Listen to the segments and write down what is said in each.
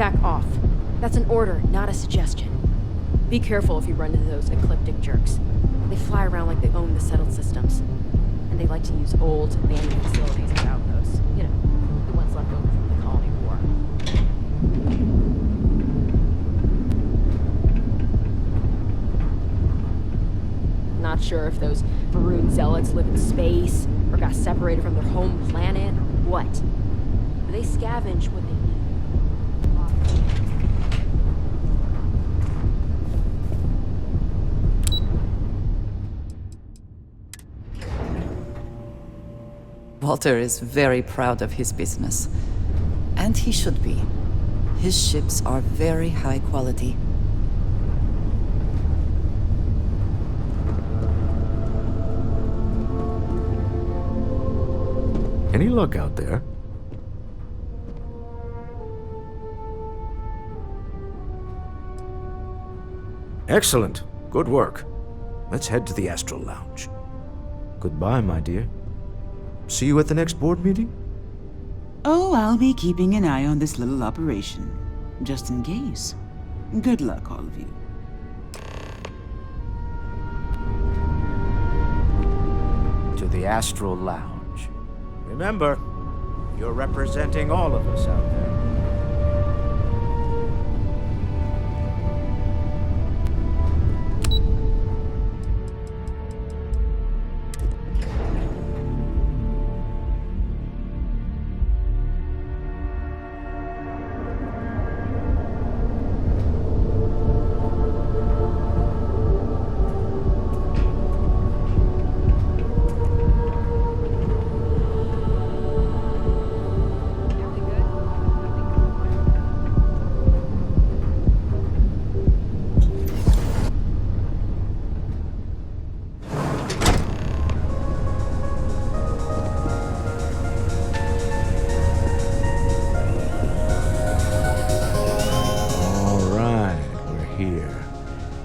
Back off. That's an order, not a suggestion. Be careful if you run into those ecliptic jerks. They fly around like they own the settled systems. And they like to use old, abandoned facilities as outposts. You know, the ones left over from the colony war. Not sure if those Varun zealots live in space, or got separated from their home planet, or what. But they scavenge what they need. Walter is very proud of his business. And he should be. His ships are very high quality. Any luck out there? Excellent. Good work. Let's head to the Astral Lounge. Goodbye, my dear. See you at the next board meeting? Oh, I'll be keeping an eye on this little operation, just in case. Good luck, all of you. To the Astral Lounge. Remember, you're representing all of us out there.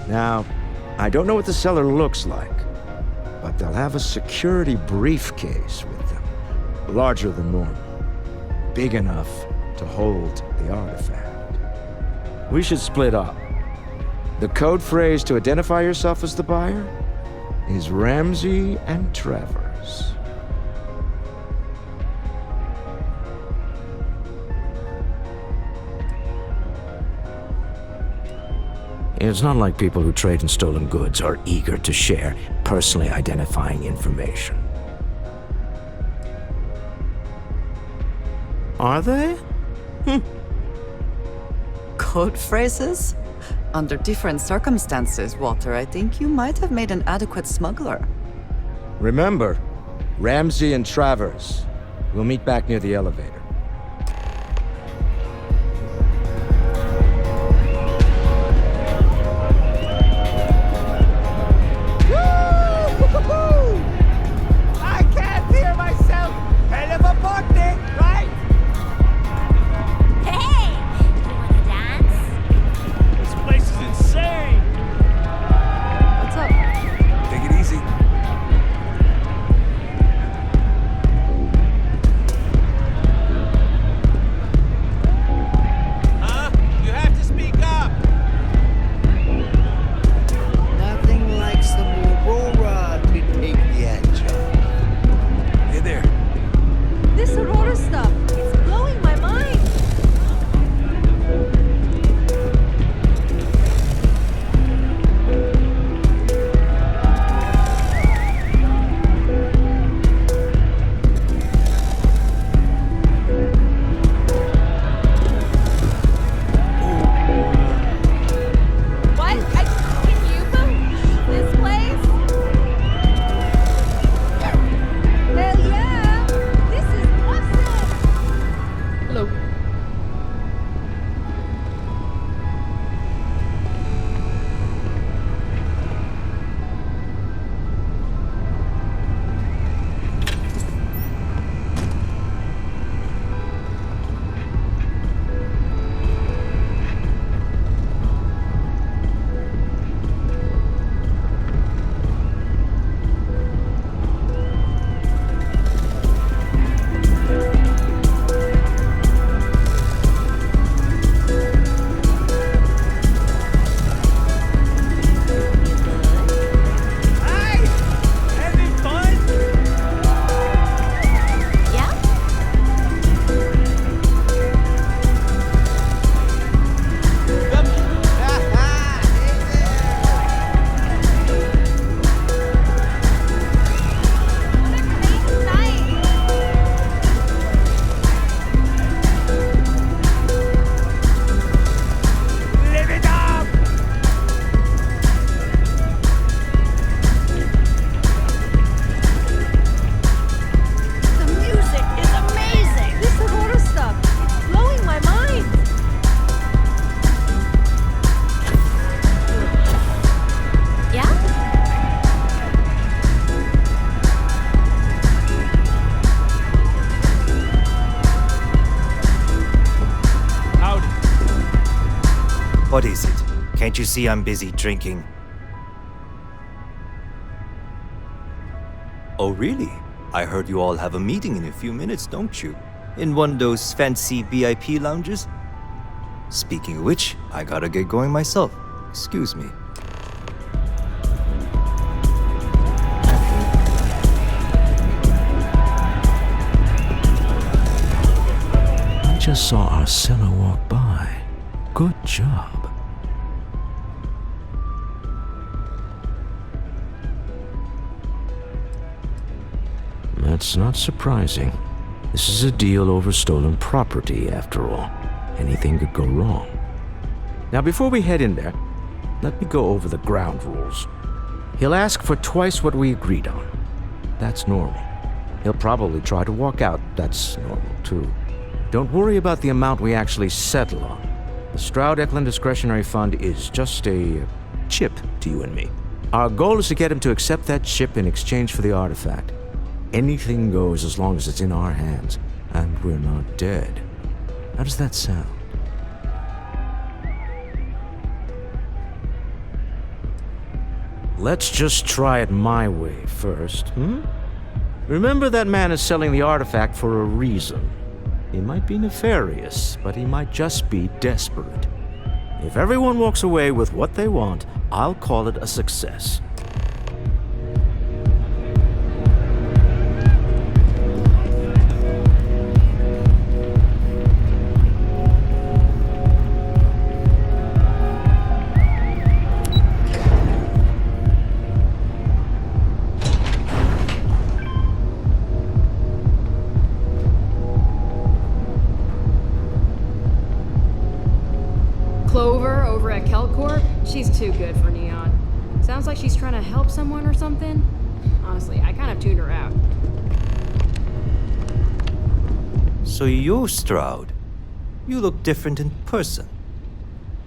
Now, I don't know what the cellar looks like, but they'll have a security briefcase with them, larger than normal, big enough to hold the artifact. We should split up. The code phrase to identify yourself as the buyer is Ramsey and Travers. It's not like people who trade in stolen goods are eager to share personally identifying information. Are they? Code phrases? Under different circumstances, Walter, I think you might have made an adequate smuggler. Remember, Ramsey and Travers. We'll meet back near the elevator. What is it? Can't you see I'm busy drinking? Oh, really? I heard you all have a meeting in a few minutes, don't you? In one of those fancy VIP lounges? Speaking of which, I gotta get going myself. Excuse me. I just saw our seller walk by. Good job. That's not surprising. This is a deal over stolen property, after all. Anything could go wrong. Now, before we head in there, let me go over the ground rules. He'll ask for twice what we agreed on. That's normal. He'll probably try to walk out. That's normal, too. Don't worry about the amount we actually settle on. The Stroud-Eklund Discretionary Fund is just a chip to you and me. Our goal is to get him to accept that chip in exchange for the artifact. Anything goes as long as it's in our hands, and we're not dead. How does that sound? Let's just try it my way first, Remember, that man is selling the artifact for a reason. He might be nefarious, but he might just be desperate. If everyone walks away with what they want, I'll call it a success. Clover over at Kelcorp? She's too good for Neon. Sounds like she's trying to help someone or something. Honestly, I kind of tuned her out. So you're Stroud. You look different in person.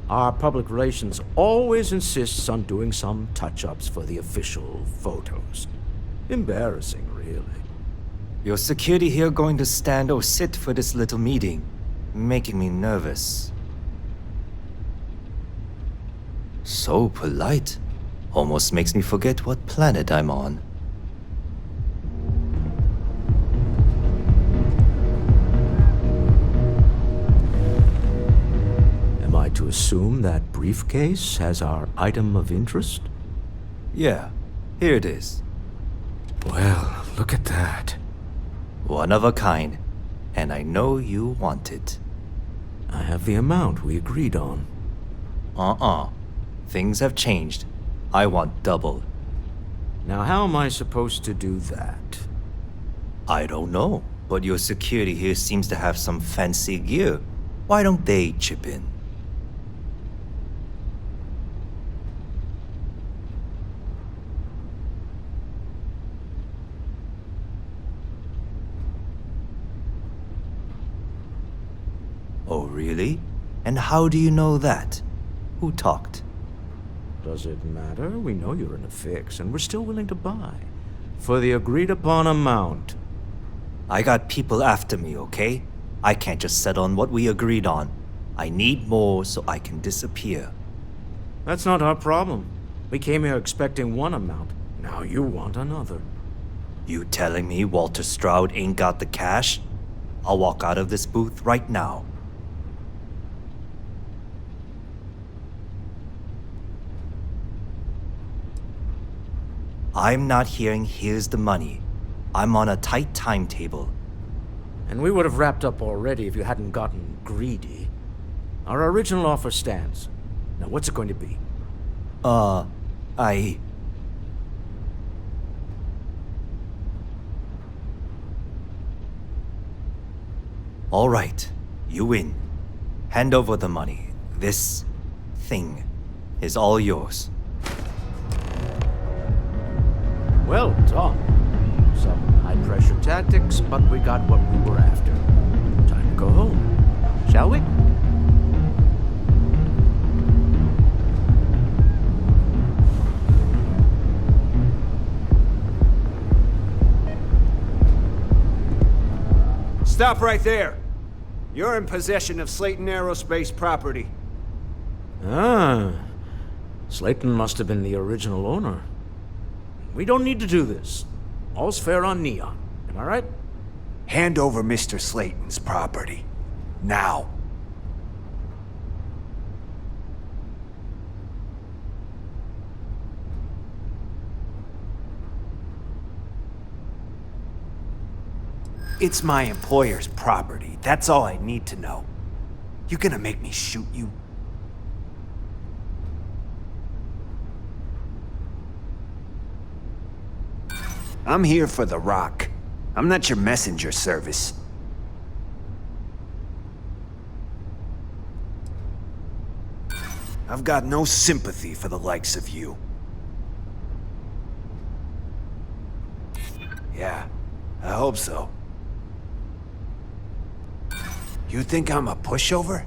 Our public relations always insists on doing some touch-ups for the official photos. Embarrassing, really. Your security here going to stand or sit for this little meeting, making me nervous. So polite. Almost makes me forget what planet I'm on. Am I to assume that briefcase has our item of interest? Yeah, here it is. Well, look at that. One of a kind. And I know you want it. I have the amount we agreed on. Things have changed. I want double. Now, how am I supposed to do that? I don't know, but your security here seems to have some fancy gear. Why don't they chip in? Oh, really? And how do you know that? Who talked? Does it matter? We know you're in a fix, and we're still willing to buy. For the agreed-upon amount. I got people after me, okay? I can't just settle on what we agreed on. I need more so I can disappear. That's not our problem. We came here expecting one amount. Now you want another. You telling me Walter Stroud ain't got the cash? I'll walk out of this booth right now. I'm not hearing here's the money. I'm on a tight timetable. And we would have wrapped up already if you hadn't gotten greedy. Our original offer stands. Now what's it going to be? All right, you win. Hand over the money. This thing is all yours. Well done. Some high-pressure tactics, but we got what we were after. Time to go home, shall we? Stop right there. You're in possession of Slayton Aerospace property. Ah, Slayton must have been the original owner. We don't need to do this. All's fair on Neon. Am I right? Hand over Mr. Slayton's property. Now. It's my employer's property. That's all I need to know. You gonna make me shoot you? I'm here for the rock. I'm not your messenger service. I've got no sympathy for the likes of you. Yeah, I hope so. You think I'm a pushover?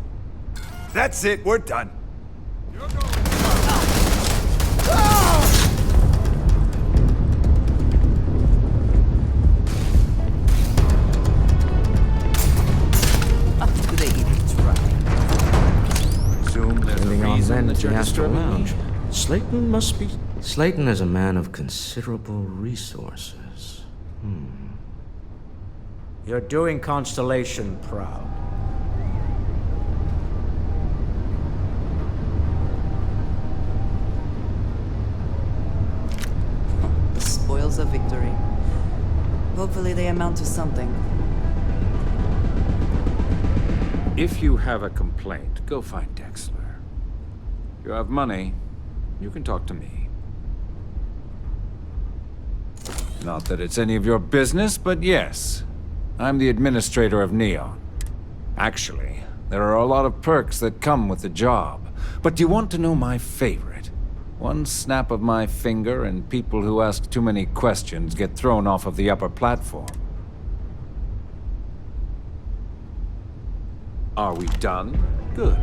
That's it, we're done. They eat it right. Assume there's a reason that you're disturbing Lounge. Slayton must be... Slayton is a man of considerable resources. You're doing Constellation proud. The spoils of victory. Hopefully they amount to something. If you have a complaint, go find Dexler. You have money, you can talk to me. Not that it's any of your business, but yes. I'm the administrator of Neon. Actually, there are a lot of perks that come with the job. But do you want to know my favorite? One snap of my finger and people who ask too many questions get thrown off of the upper platform. Are we done? Good.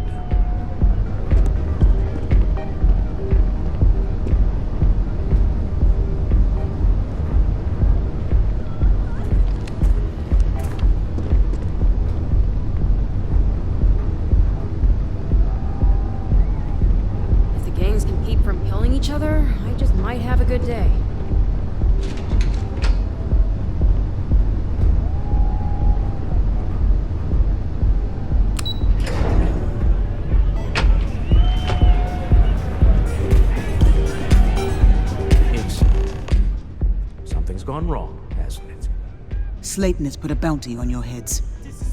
If the gangs can keep from killing each other, I just might have a good day. Something's gone wrong, hasn't it? Slayton has put a bounty on your heads.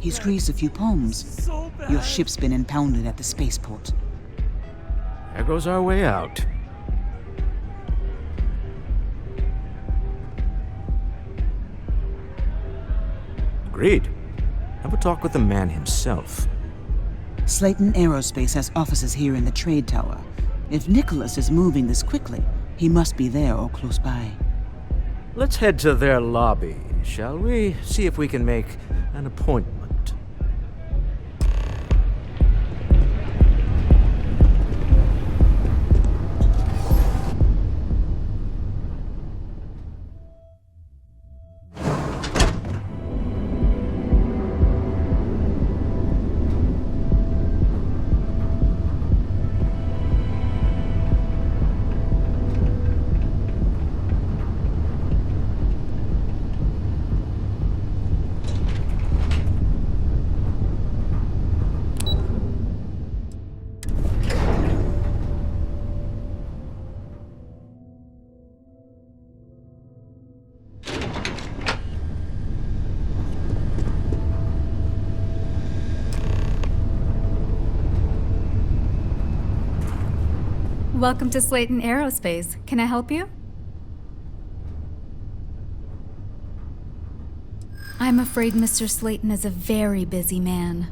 He's greased a few palms. Your ship's been impounded at the spaceport. There goes our way out. Agreed. Have a talk with the man himself. Slayton Aerospace has offices here in the trade tower. If Nicholas is moving this quickly, he must be there or close by. Let's head to their lobby, shall we? See if we can make an appointment. Welcome to Slayton Aerospace. Can I help you? I'm afraid Mr. Slayton is a very busy man.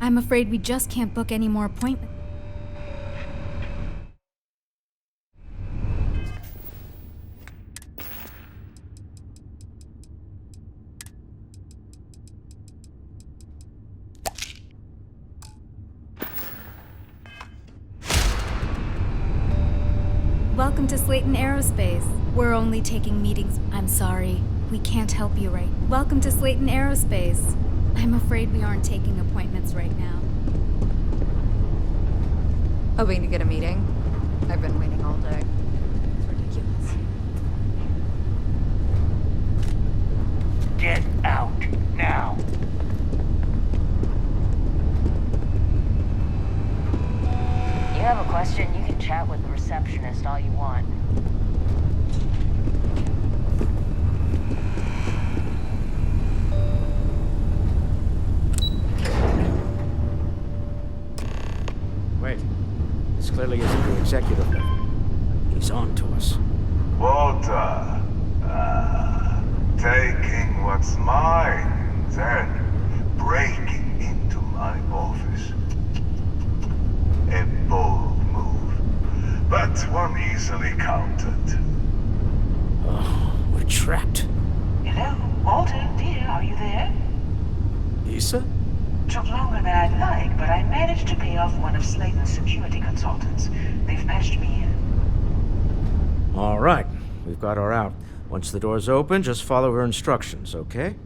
I'm afraid we just can't book any more appointments. Welcome to Slayton Aerospace. We're only taking meetings. I'm sorry. We can't help you right. Welcome to Slayton Aerospace. I'm afraid we aren't taking appointments right now. Hoping to get a meeting. I've been waiting all day. It's ridiculous. Get out now. You have a question, you can chat with the receptionist all you want. Wait. This clearly isn't the executive level. He's on to us. Walter, taking what's mine, then breaking into my office. A bold move, but one easily countered. Oh, we're trapped. Hello, Walter, dear, are you there? Issa? Took longer than I'd like, but I managed to pay off one of Slayton's security consultants. They've patched me in. All right. We've got her out. Once the door's open, just follow her instructions, okay?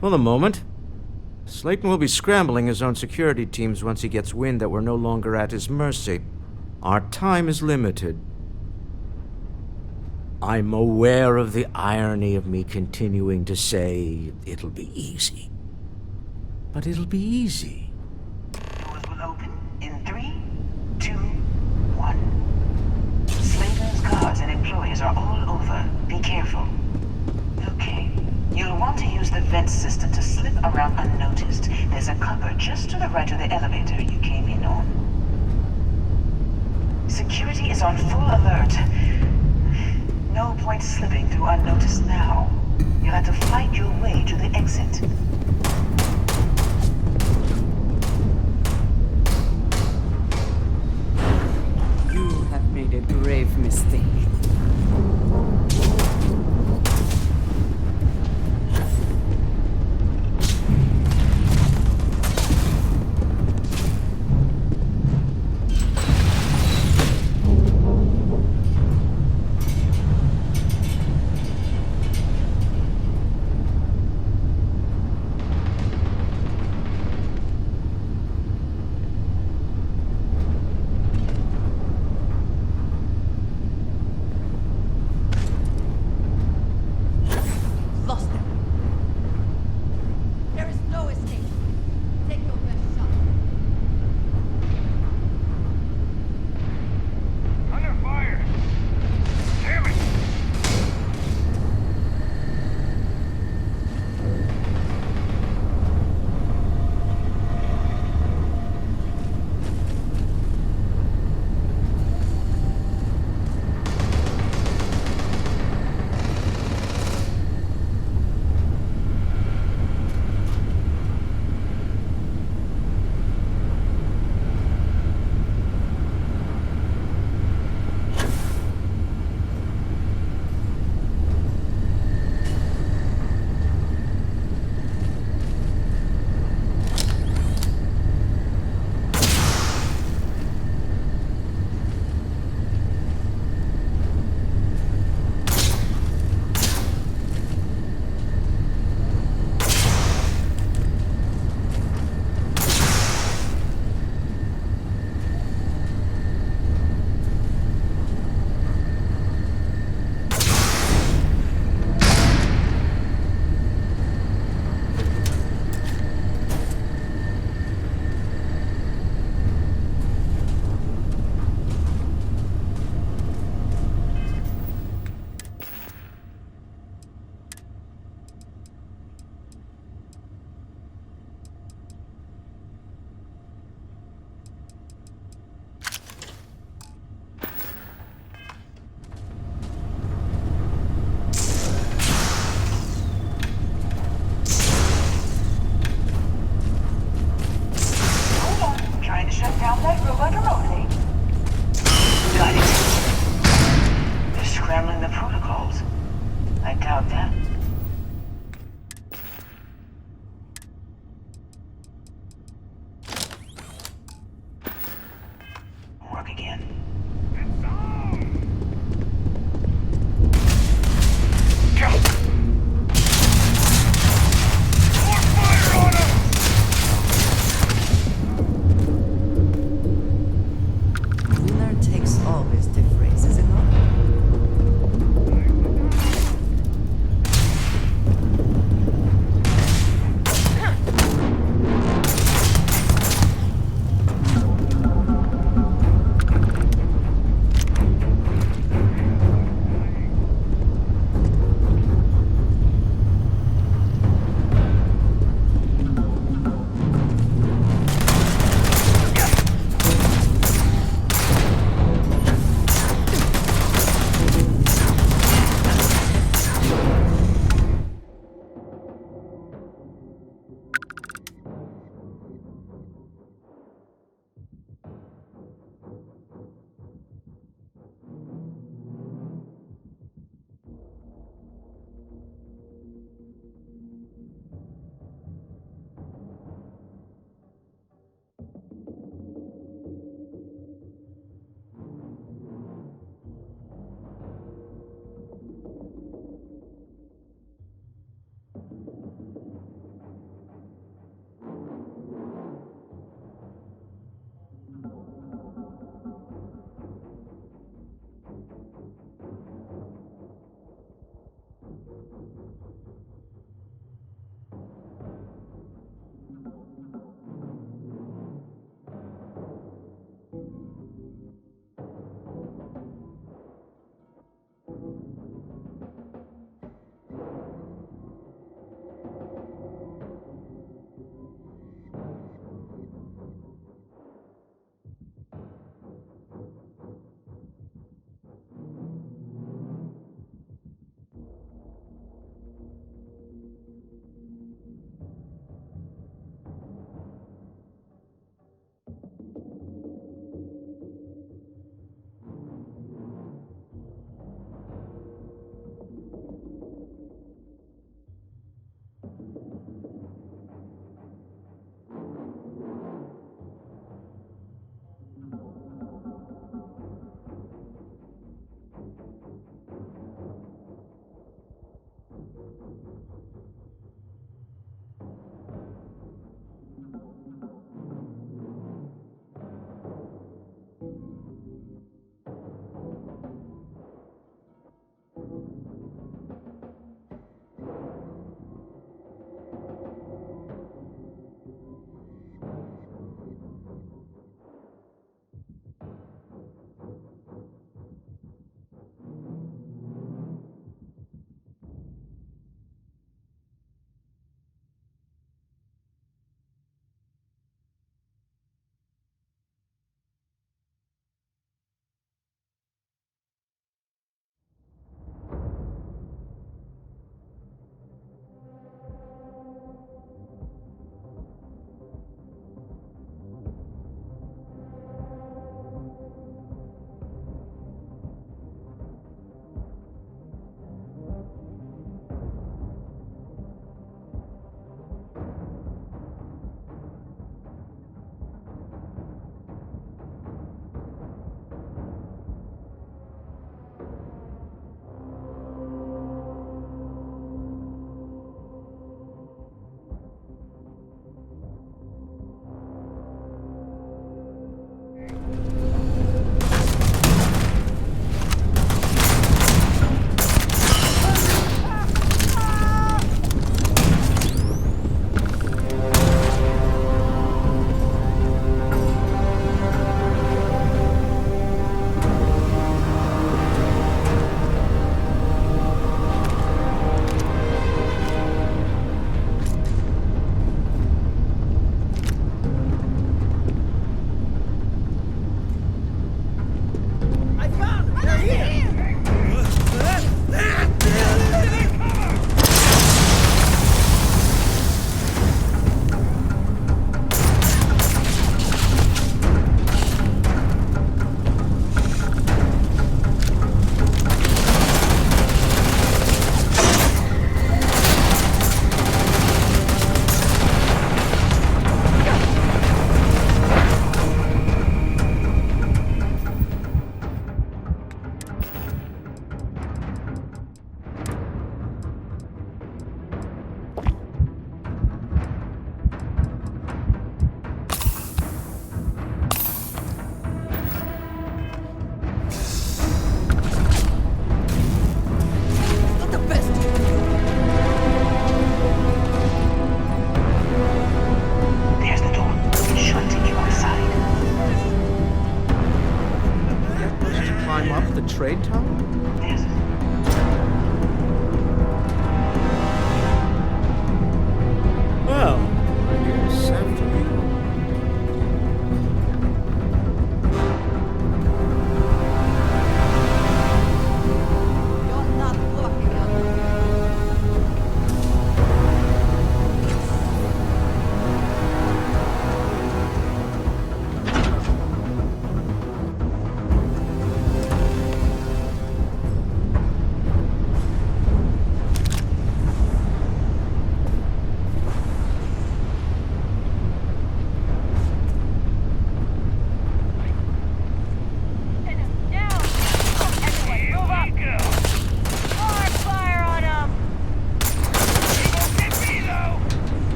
For the moment, Slayton will be scrambling his own security teams once he gets wind that we're no longer at his mercy. Our time is limited. I'm aware of the irony of me continuing to say it'll be easy. But it'll be easy. Doors will open in 3, 2, 1. Slayton's guards and employees are all over. Be careful. Okay. You'll want to use the vent system to slip around unnoticed. There's a cupboard just to the right of the elevator you came in on. Security is on full alert. No point slipping through unnoticed now. You'll have to fight your way to the exit. You have made a grave mistake.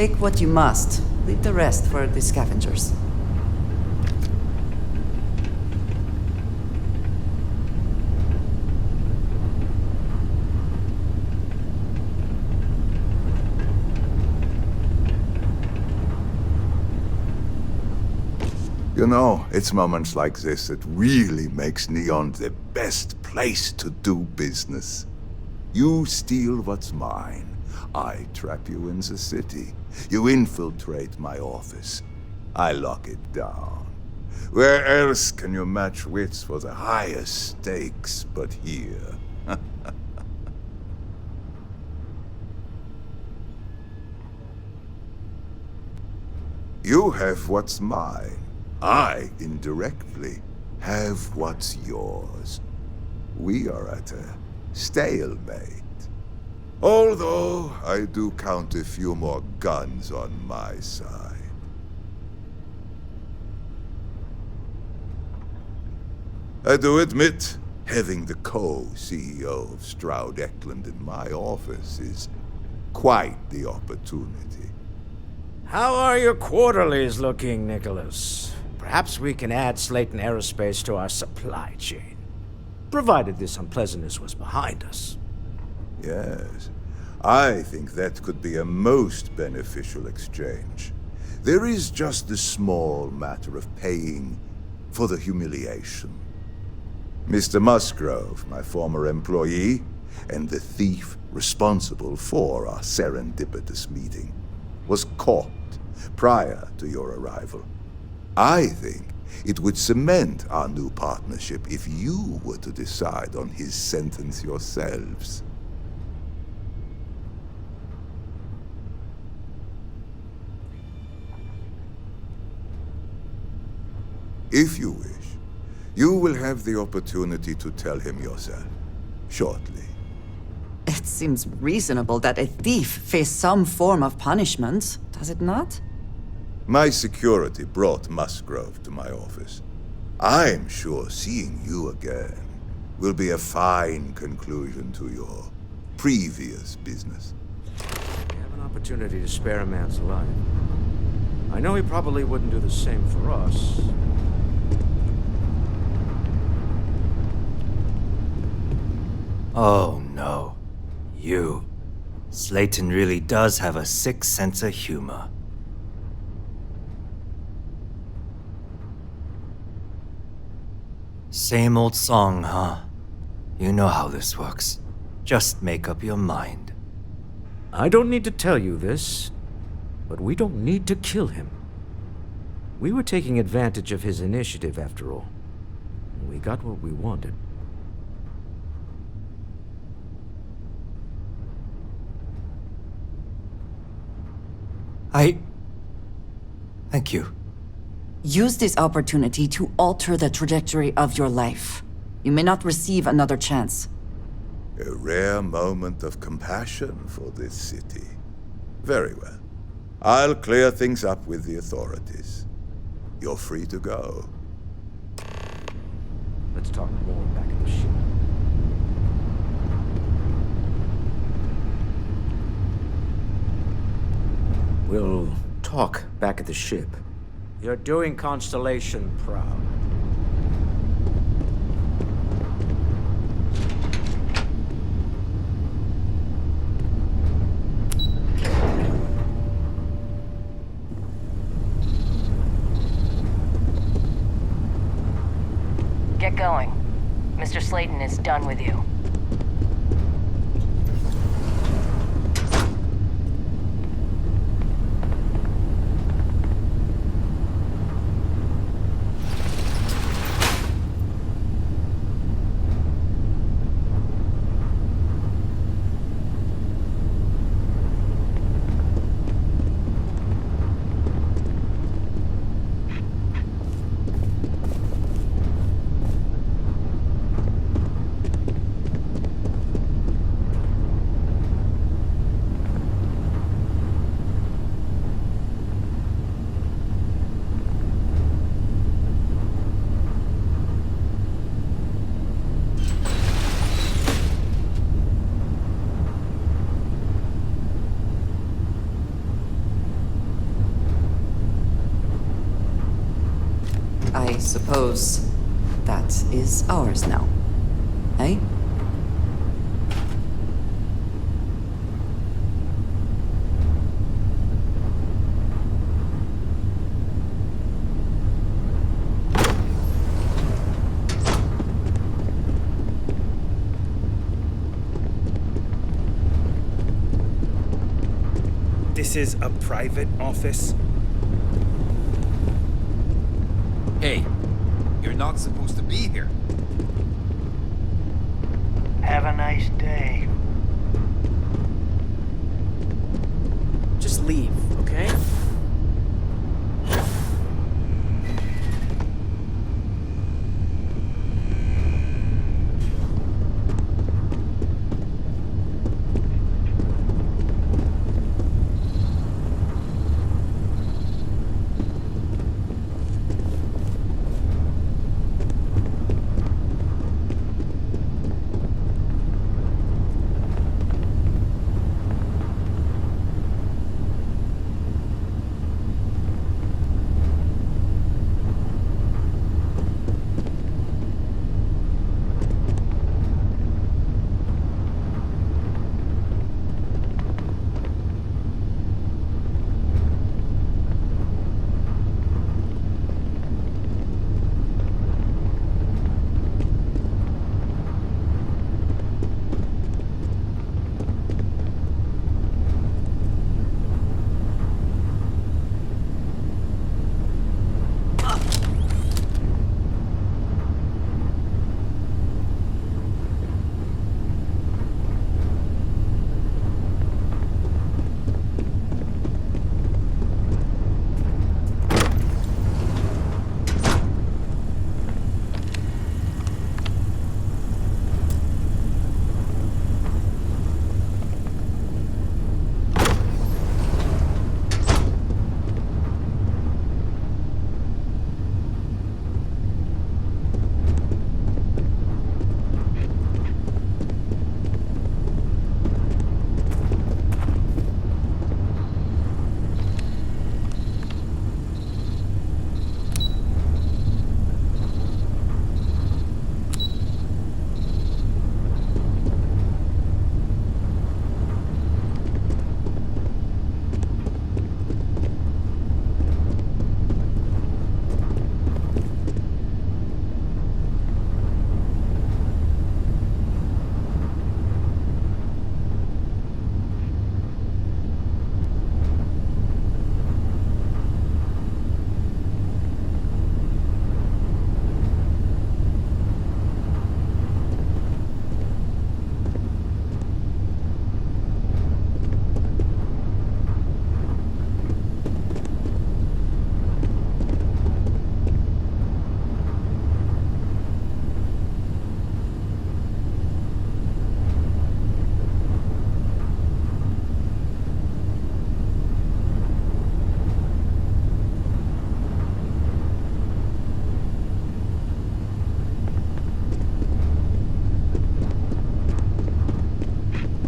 Take what you must. Leave the rest for the scavengers. You know, it's moments like this that really makes Neon the best place to do business. You steal what's mine. I trap you in the city. You infiltrate my office. I lock it down. Where else can you match wits for the highest stakes but here? You have what's mine. I, indirectly, have what's yours. We are at a stalemate. Although, I do count a few more guns on my side. I do admit, having the co-CEO of Stroud Eklund in my office is quite the opportunity. How are your quarterlies looking, Nicholas? Perhaps we can add Slayton Aerospace to our supply chain, provided this unpleasantness was behind us. Yes, I think that could be a most beneficial exchange. There is just the small matter of paying for the humiliation. Mr. Musgrove, my former employee, and the thief responsible for our serendipitous meeting, was caught prior to your arrival. I think it would cement our new partnership if you were to decide on his sentence yourselves. If you wish, you will have the opportunity to tell him yourself, shortly. It seems reasonable that a thief face some form of punishment, does it not? My security brought Musgrove to my office. I'm sure seeing you again will be a fine conclusion to your previous business. We have an opportunity to spare a man's life. I know he probably wouldn't do the same for us. Oh no. You. Slayton really does have a sick sense of humor. Same old song, huh? You know how this works. Just make up your mind. I don't need to tell you this, but we don't need to kill him. We were taking advantage of his initiative, after all. We got what we wanted. Thank you. Use this opportunity to alter the trajectory of your life. You may not receive another chance. A rare moment of compassion for this city. Very well. I'll clear things up with the authorities. You're free to go. Let's talk more back at the ship. We'll talk back at the ship. You're doing Constellation proud. Get going. Mr. Slayton is done with you. I suppose that is ours now. Eh? This is a private office? Hey, you're not supposed to be here. Have a nice day. Just leave, okay?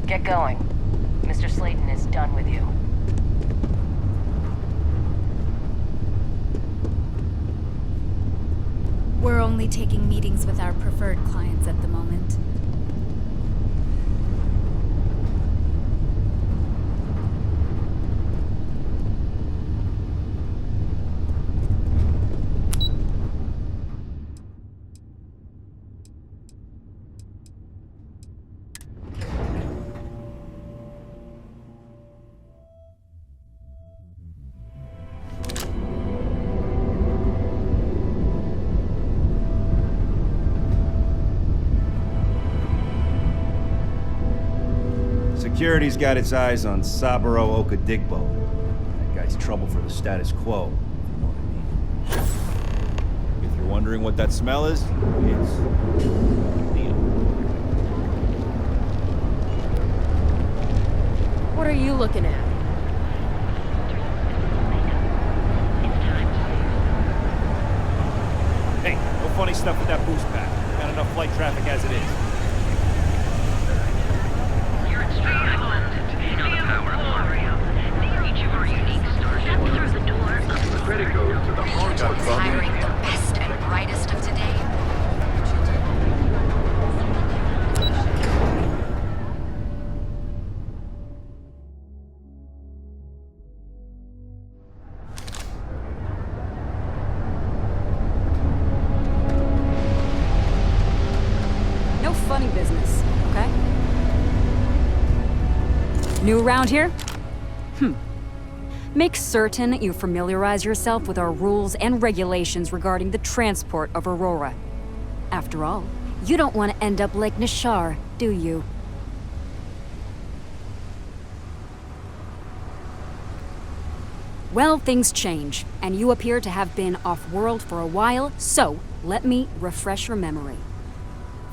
Get going. Mr. Slayton is done with you. We're only taking meetings with our preferred clients at the moment. Security's got its eyes on Saburo Okadigbo. That guy's trouble for the status quo, if you know what I mean. If you're wondering what that smell is, it's Neon. What are you looking at? Hey, no funny stuff with that boost pack. Got enough flight traffic as it is. Credit goes to the hard hiring the best New around here? Make certain you familiarize yourself with our rules and regulations regarding the transport of Aurora. After all, you don't want to end up like Nishar, do you? Well, things change, and you appear to have been off-world for a while, so let me refresh your memory.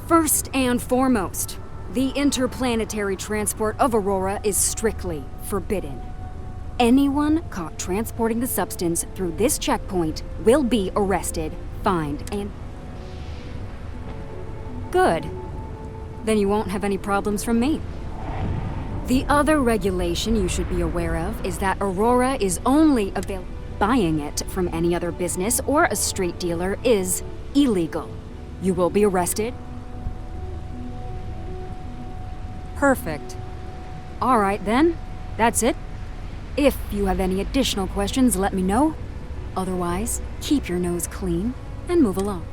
First and foremost, the interplanetary transport of Aurora is strictly forbidden. Anyone caught transporting the substance through this checkpoint will be arrested, fined, and... Good. Then you won't have any problems from me. The other regulation you should be aware of is that Aurora is only available. Buying it from any other business or a street dealer is illegal. You will be arrested. Perfect. All right then, that's it. If you have any additional questions, let me know. Otherwise, keep your nose clean and move along.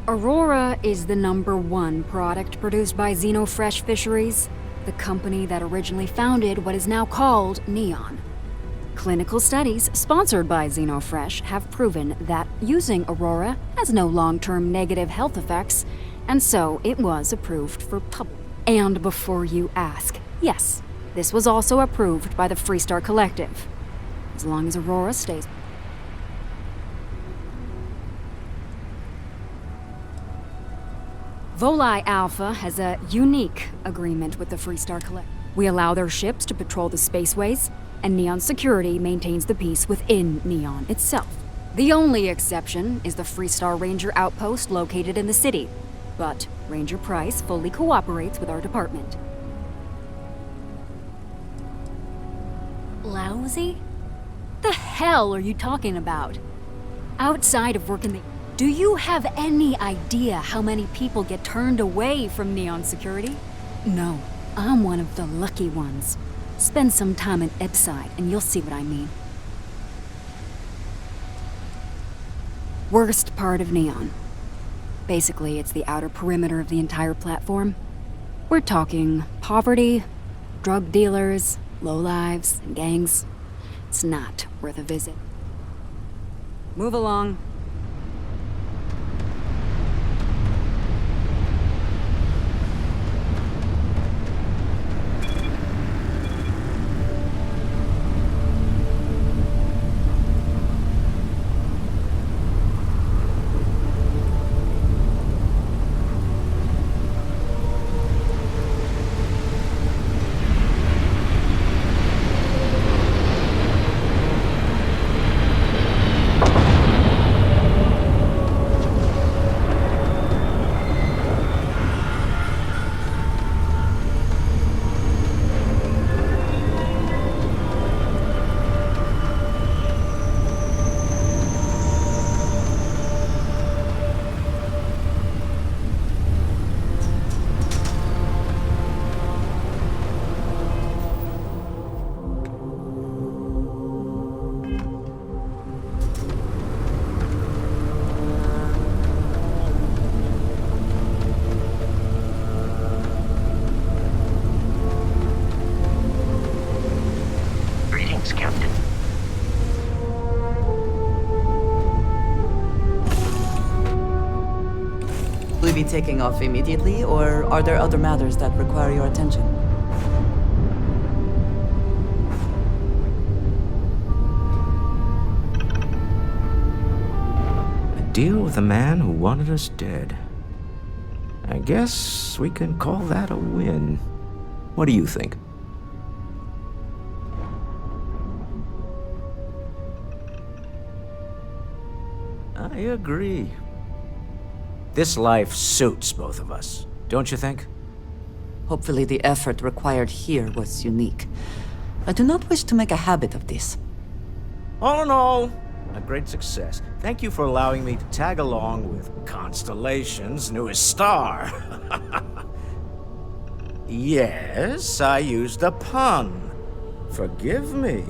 Aurora is the #1 product produced by Xenofresh Fisheries, the company that originally founded what is now called Neon. Clinical studies sponsored by Xenofresh have proven that using Aurora has no long-term negative health effects, and so it was approved for public. And before you ask, yes, this was also approved by the Freestar Collective. As long as Aurora stays. Volii Alpha has a unique agreement with the Freestar Collective. We allow their ships to patrol the spaceways, and Neon Security maintains the peace within Neon itself. The only exception is the Freestar Ranger outpost located in the city, but Ranger Price fully cooperates with our department. Lousy? The hell are you talking about? Outside of working the... Do you have any idea how many people get turned away from Neon Security? No, I'm one of the lucky ones. Spend some time in Epside and you'll see what I mean. Worst part of Neon. Basically, it's the outer perimeter of the entire platform. We're talking poverty, drug dealers, lowlives, and gangs. It's not worth a visit. Move along. Will you be taking off immediately, or are there other matters that require your attention? A deal with a man who wanted us dead. I guess we can call that a win. What do you think? I agree. This life suits both of us, don't you think? Hopefully the effort required here was unique. I do not wish to make a habit of this. All in all, a great success. Thank you for allowing me to tag along with Constellation's newest star. Yes, I used a pun. Forgive me.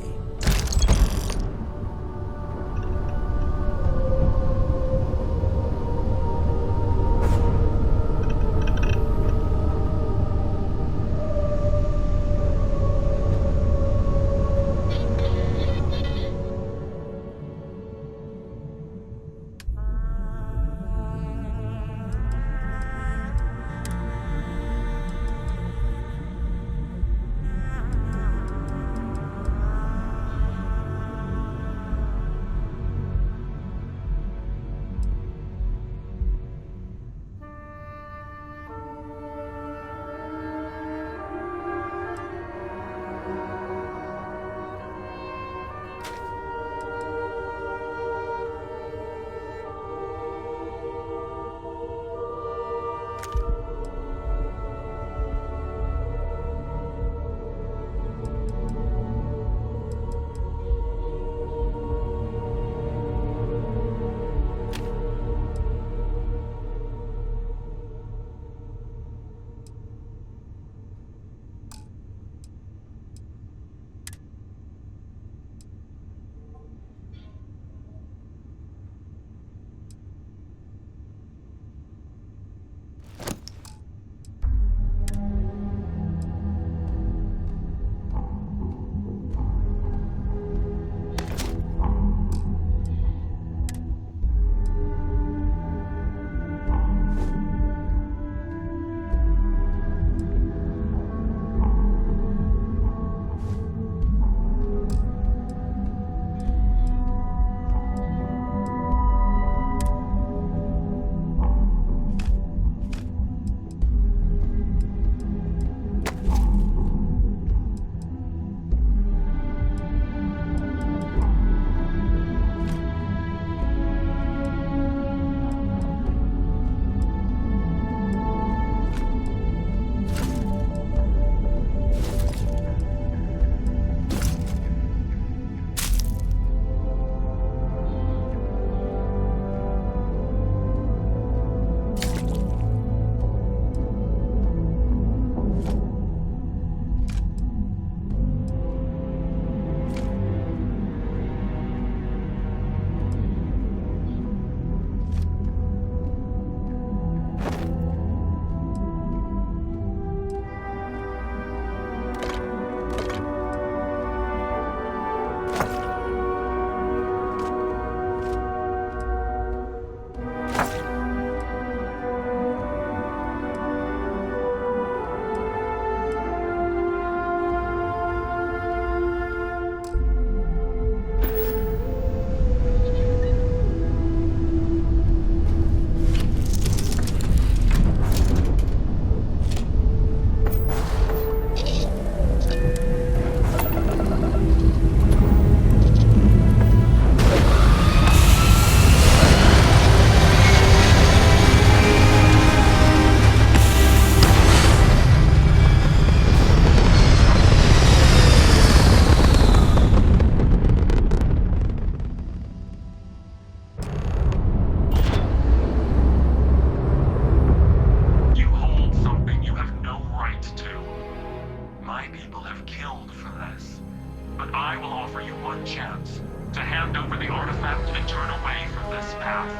I will offer you one chance to hand over the artifact and turn away from this path.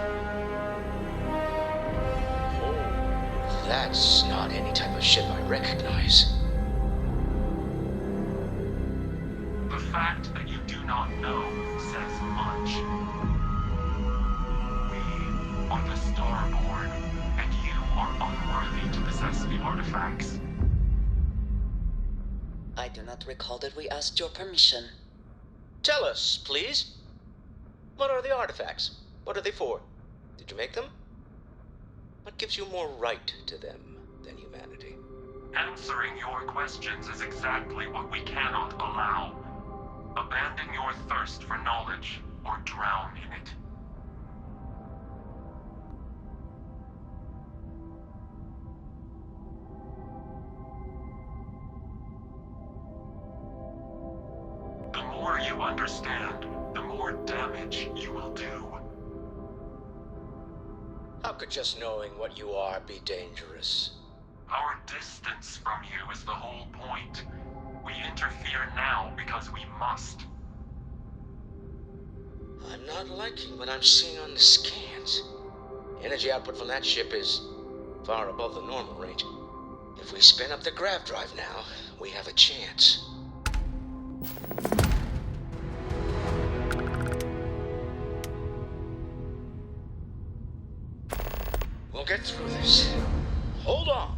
Oh, that's not any type of ship I recognize. The fact that you do not know says much. We are the Starborn, and you are unworthy to possess the artifacts. I do not recall that we asked your permission. Tell us, please. What are the artifacts? What are they for? Did you make them? What gives you more right to them than humanity? Answering your questions is exactly what we cannot allow. Abandon your thirst for knowledge, or drown in it. The more you understand, the more damage you will do. How could just knowing what you are be dangerous? Our distance from you is the whole point. We interfere now because we must. I'm not liking what I'm seeing on the scans. Energy output from that ship is far above the normal range. If we spin up the grav drive now, we have a chance. We'll get through this. Hold on.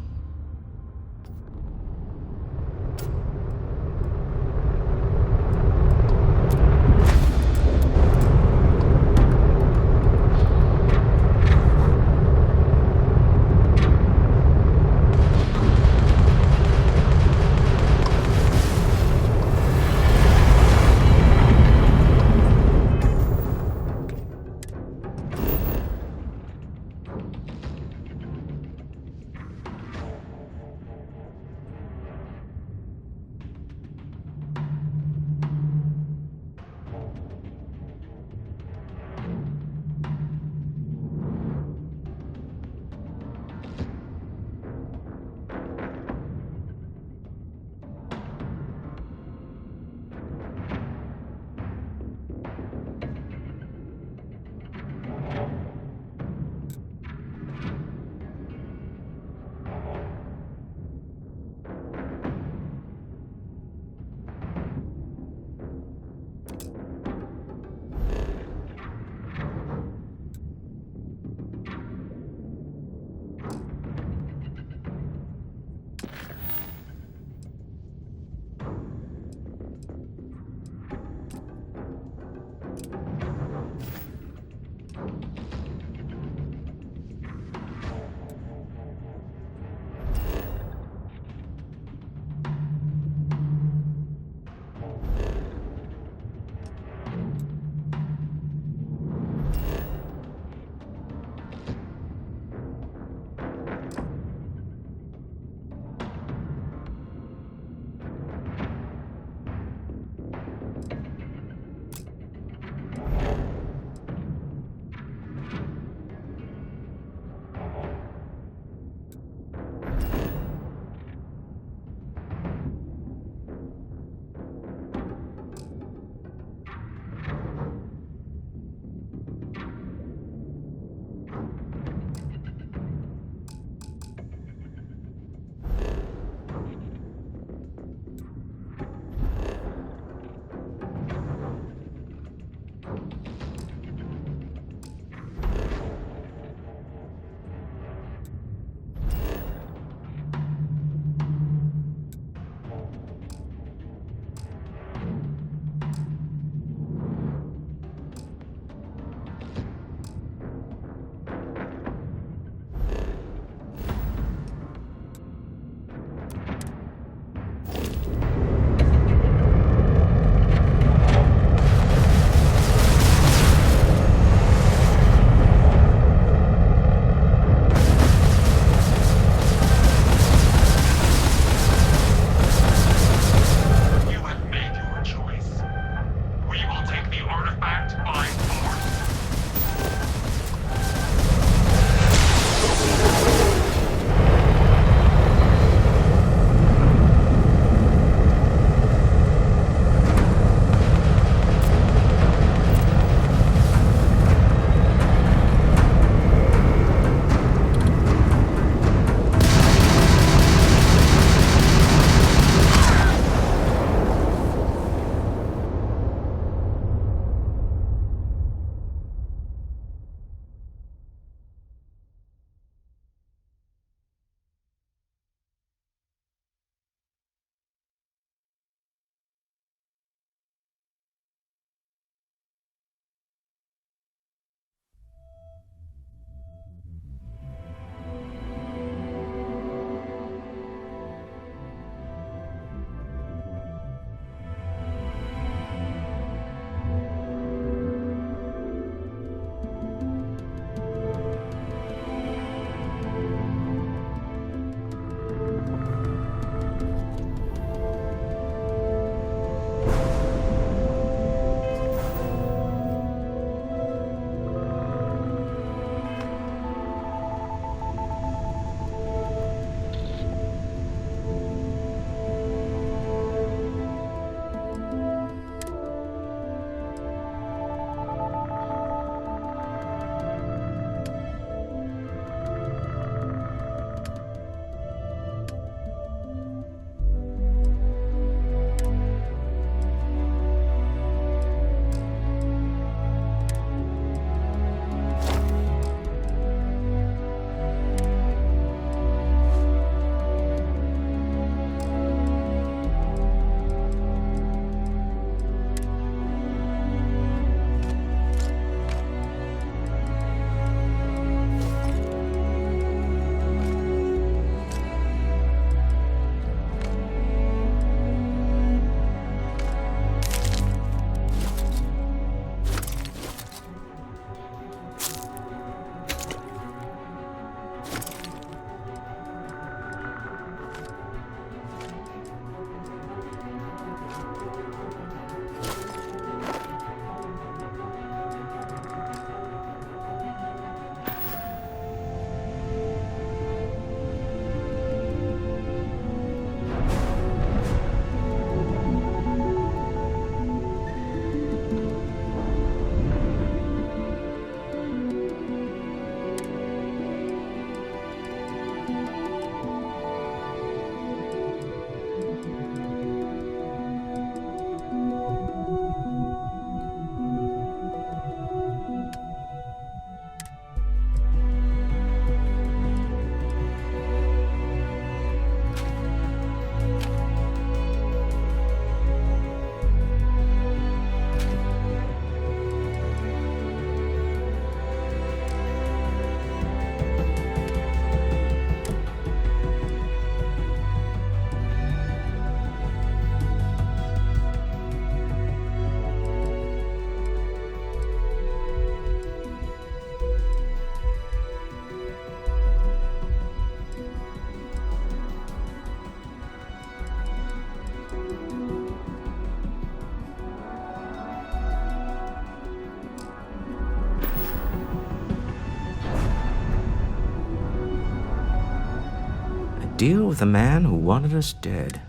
deal with a man who wanted us dead.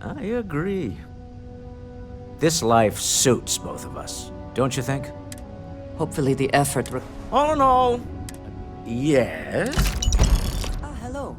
I agree. This life suits both of us, don't you think? Hopefully the effort... All in all, yes. Ah, hello.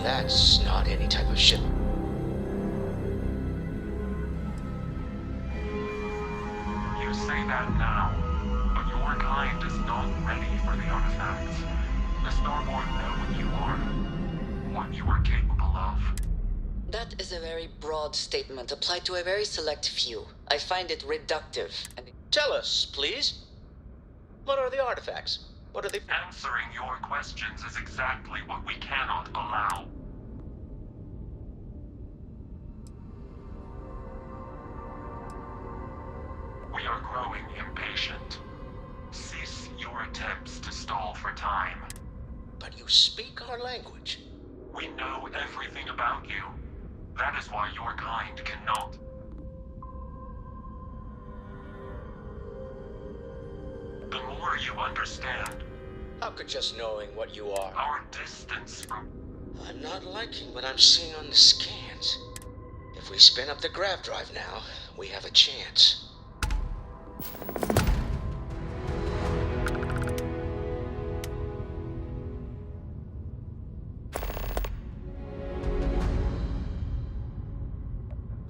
That's not any type of ship. You say that now, but your kind is not ready for the artifacts. The Starborn know what you are, what you are capable of. That is a very broad statement applied to a very select few. I find it reductive and... Tell us, please. What are the artifacts? What are they... Answering your questions is exactly what we cannot allow. We are growing impatient. Cease your attempts to stall for time. But you speak our language. We know everything about you. That is why your kind cannot. The more you understand... How could just knowing what you are... Our distance from... I'm not liking what I'm seeing on the scans. If we spin up the grav drive now, we have a chance.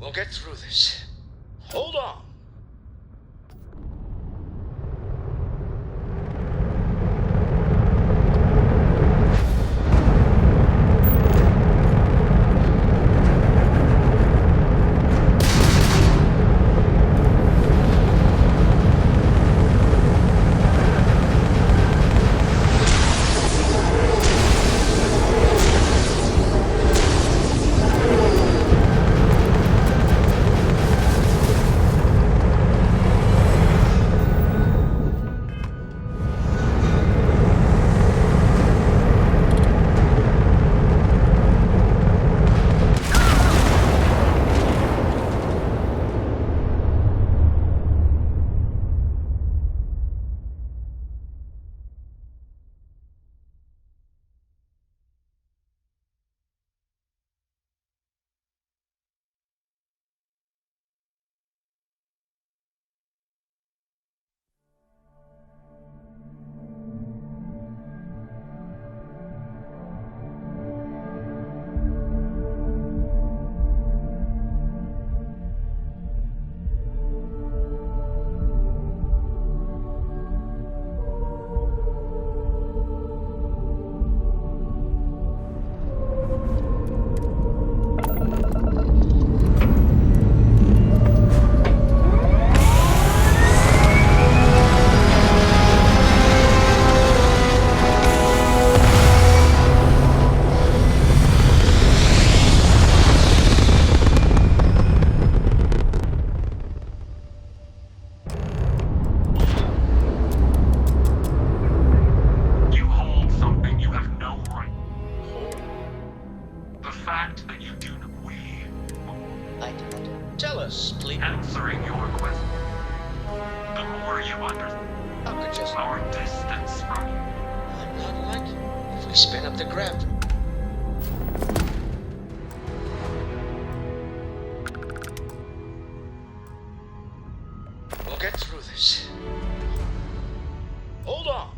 We'll get through this. Hold on. Tell us, please. Answering your question. The more you understand, How could just... our distance from you. I'm not like you. If we spin up the gravity... We'll get through this. Hold on.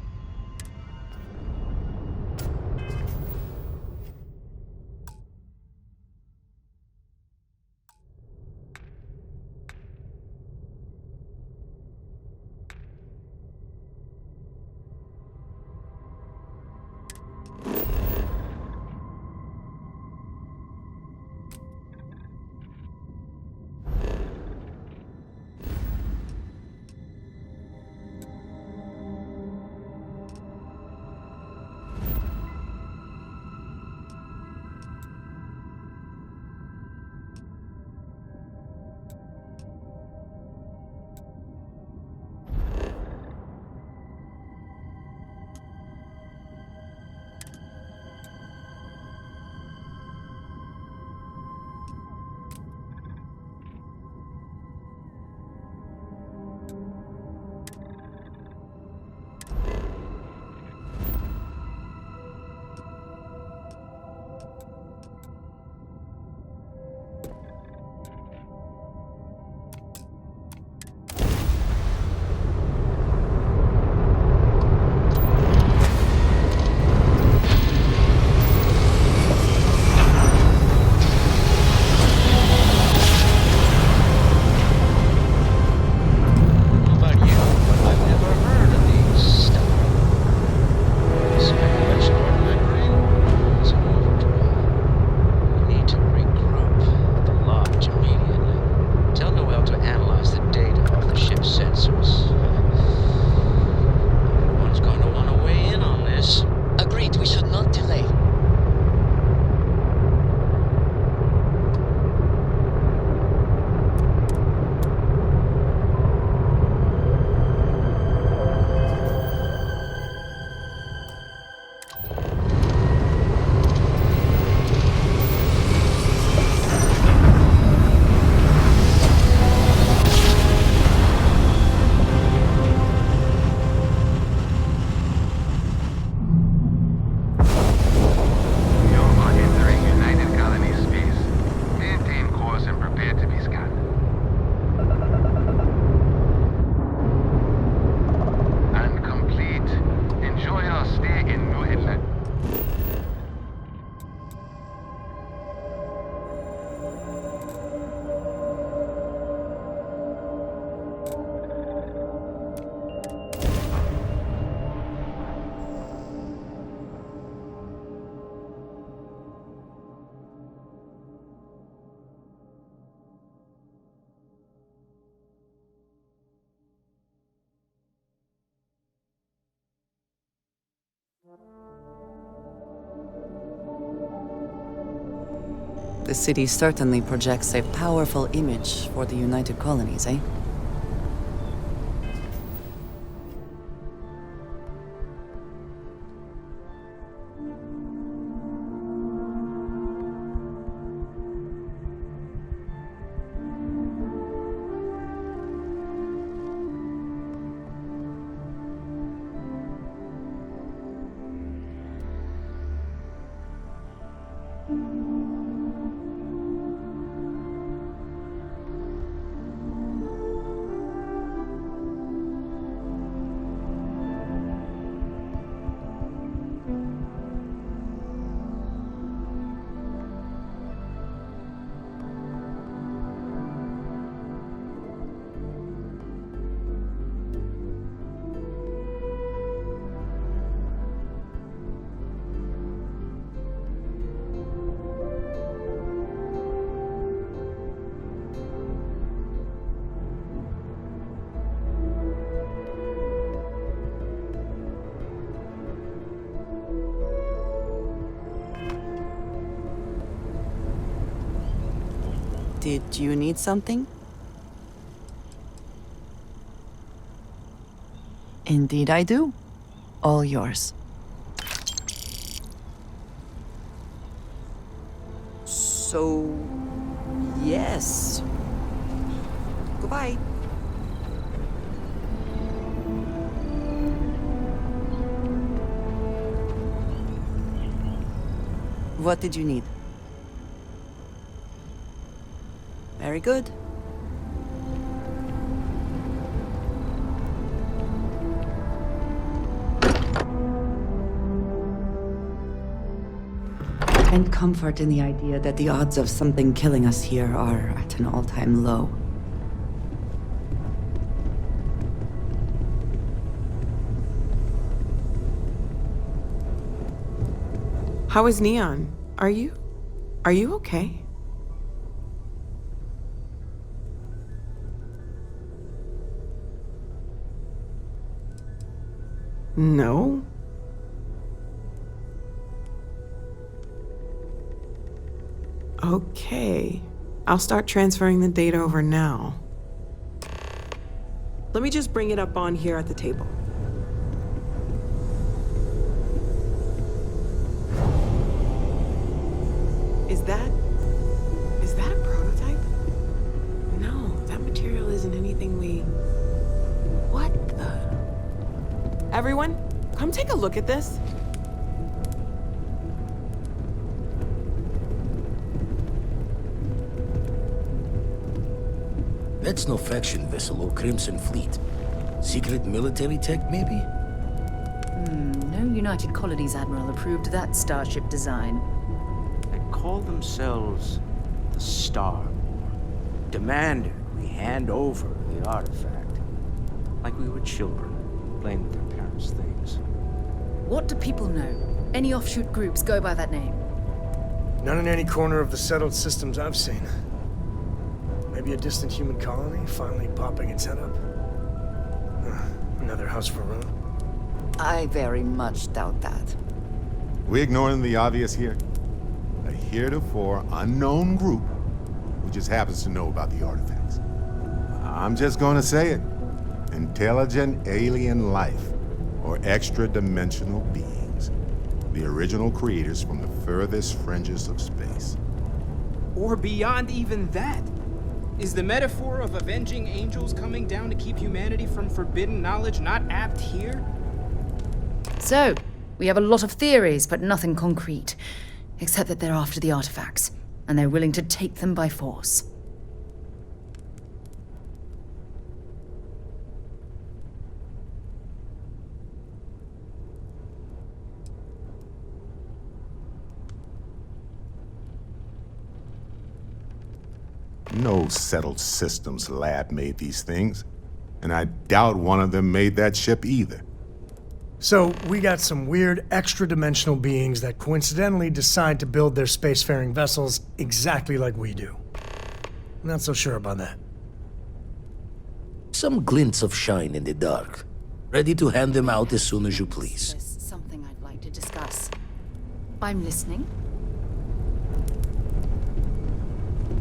The city certainly projects a powerful image for the United Colonies, eh? Did you need something? Indeed I do. All yours. So, yes, Bye. What did you need? Very good. And comfort in the idea that the odds of something killing us here are at an all-time low. How is Neon? Are you okay? No? Okay. I'll start transferring the data over now. Let me just bring it up on here at the table. Is that a prototype? No, that material isn't anything we... What the... Everyone, come take a look at this. That's no faction vessel or Crimson Fleet. Secret military tech, maybe? No United Colonies Admiral approved that starship design. They call themselves the Star War. Demanded we hand over the artifact. Like we were children, playing with their parents' things. What do people know? Any offshoot groups go by that name? None in any corner of the settled systems I've seen. Maybe a distant human colony finally popping its head up. Another house for Rune. I very much doubt that. We ignoring the obvious here? A heretofore unknown group who just happens to know about the artifacts. I'm just gonna say it. Intelligent alien life, or extra-dimensional beings. The original creators from the furthest fringes of space. Or beyond even that. Is the metaphor of avenging angels coming down to keep humanity from forbidden knowledge not apt here? So, we have a lot of theories, but nothing concrete. Except that they're after the artifacts, and they're willing to take them by force. No settled systems lab made these things, and I doubt one of them made that ship either. So, we got some weird extra-dimensional beings that coincidentally decide to build their spacefaring vessels exactly like we do. Not so sure about that. Some glints of shine in the dark. Ready to hand them out as soon as you please. There's something I'd like to discuss. I'm listening.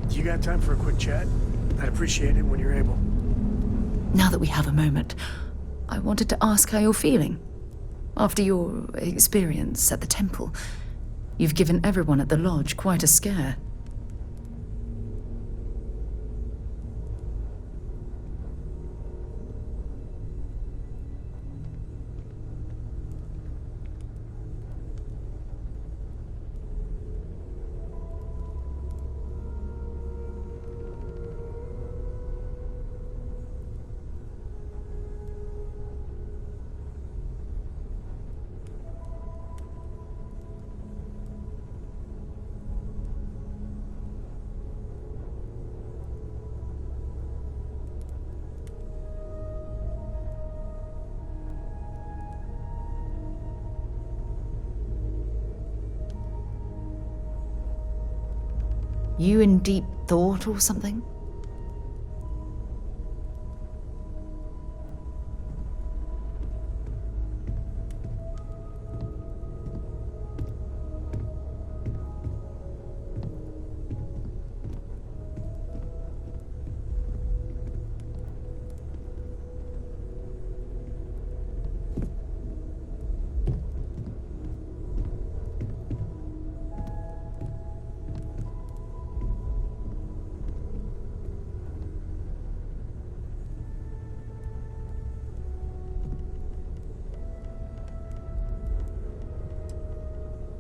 Do you got time for a quick chat? I'd appreciate it when you're able. Now that we have a moment, I wanted to ask how you're feeling. After your experience at the temple, you've given everyone at the lodge quite a scare. You in deep thought or something?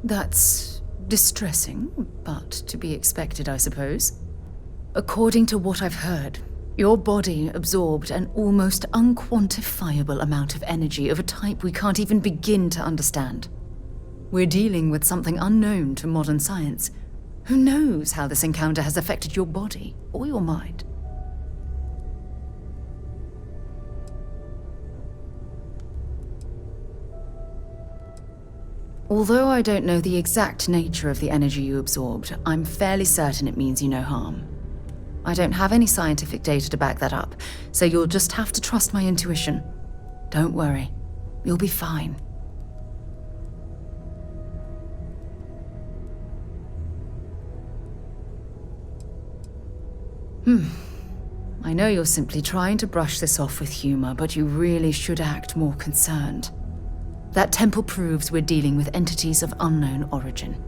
That's distressing, but to be expected, I suppose. According to what I've heard, your body absorbed an almost unquantifiable amount of energy of a type we can't even begin to understand. We're dealing with something unknown to modern science. Who knows how this encounter has affected your body or your mind? Although I don't know the exact nature of the energy you absorbed, I'm fairly certain it means you no harm. I don't have any scientific data to back that up, so you'll just have to trust my intuition. Don't worry, you'll be fine. I know you're simply trying to brush this off with humor, but you really should act more concerned. That temple proves we're dealing with entities of unknown origin.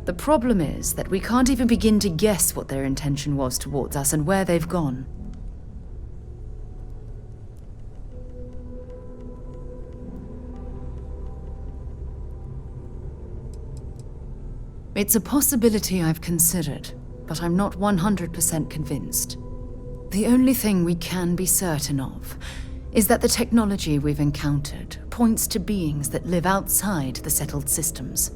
The problem is that we can't even begin to guess what their intention was towards us and where they've gone. It's a possibility I've considered, but I'm not 100% convinced. The only thing we can be certain of is that the technology we've encountered points to beings that live outside the settled systems.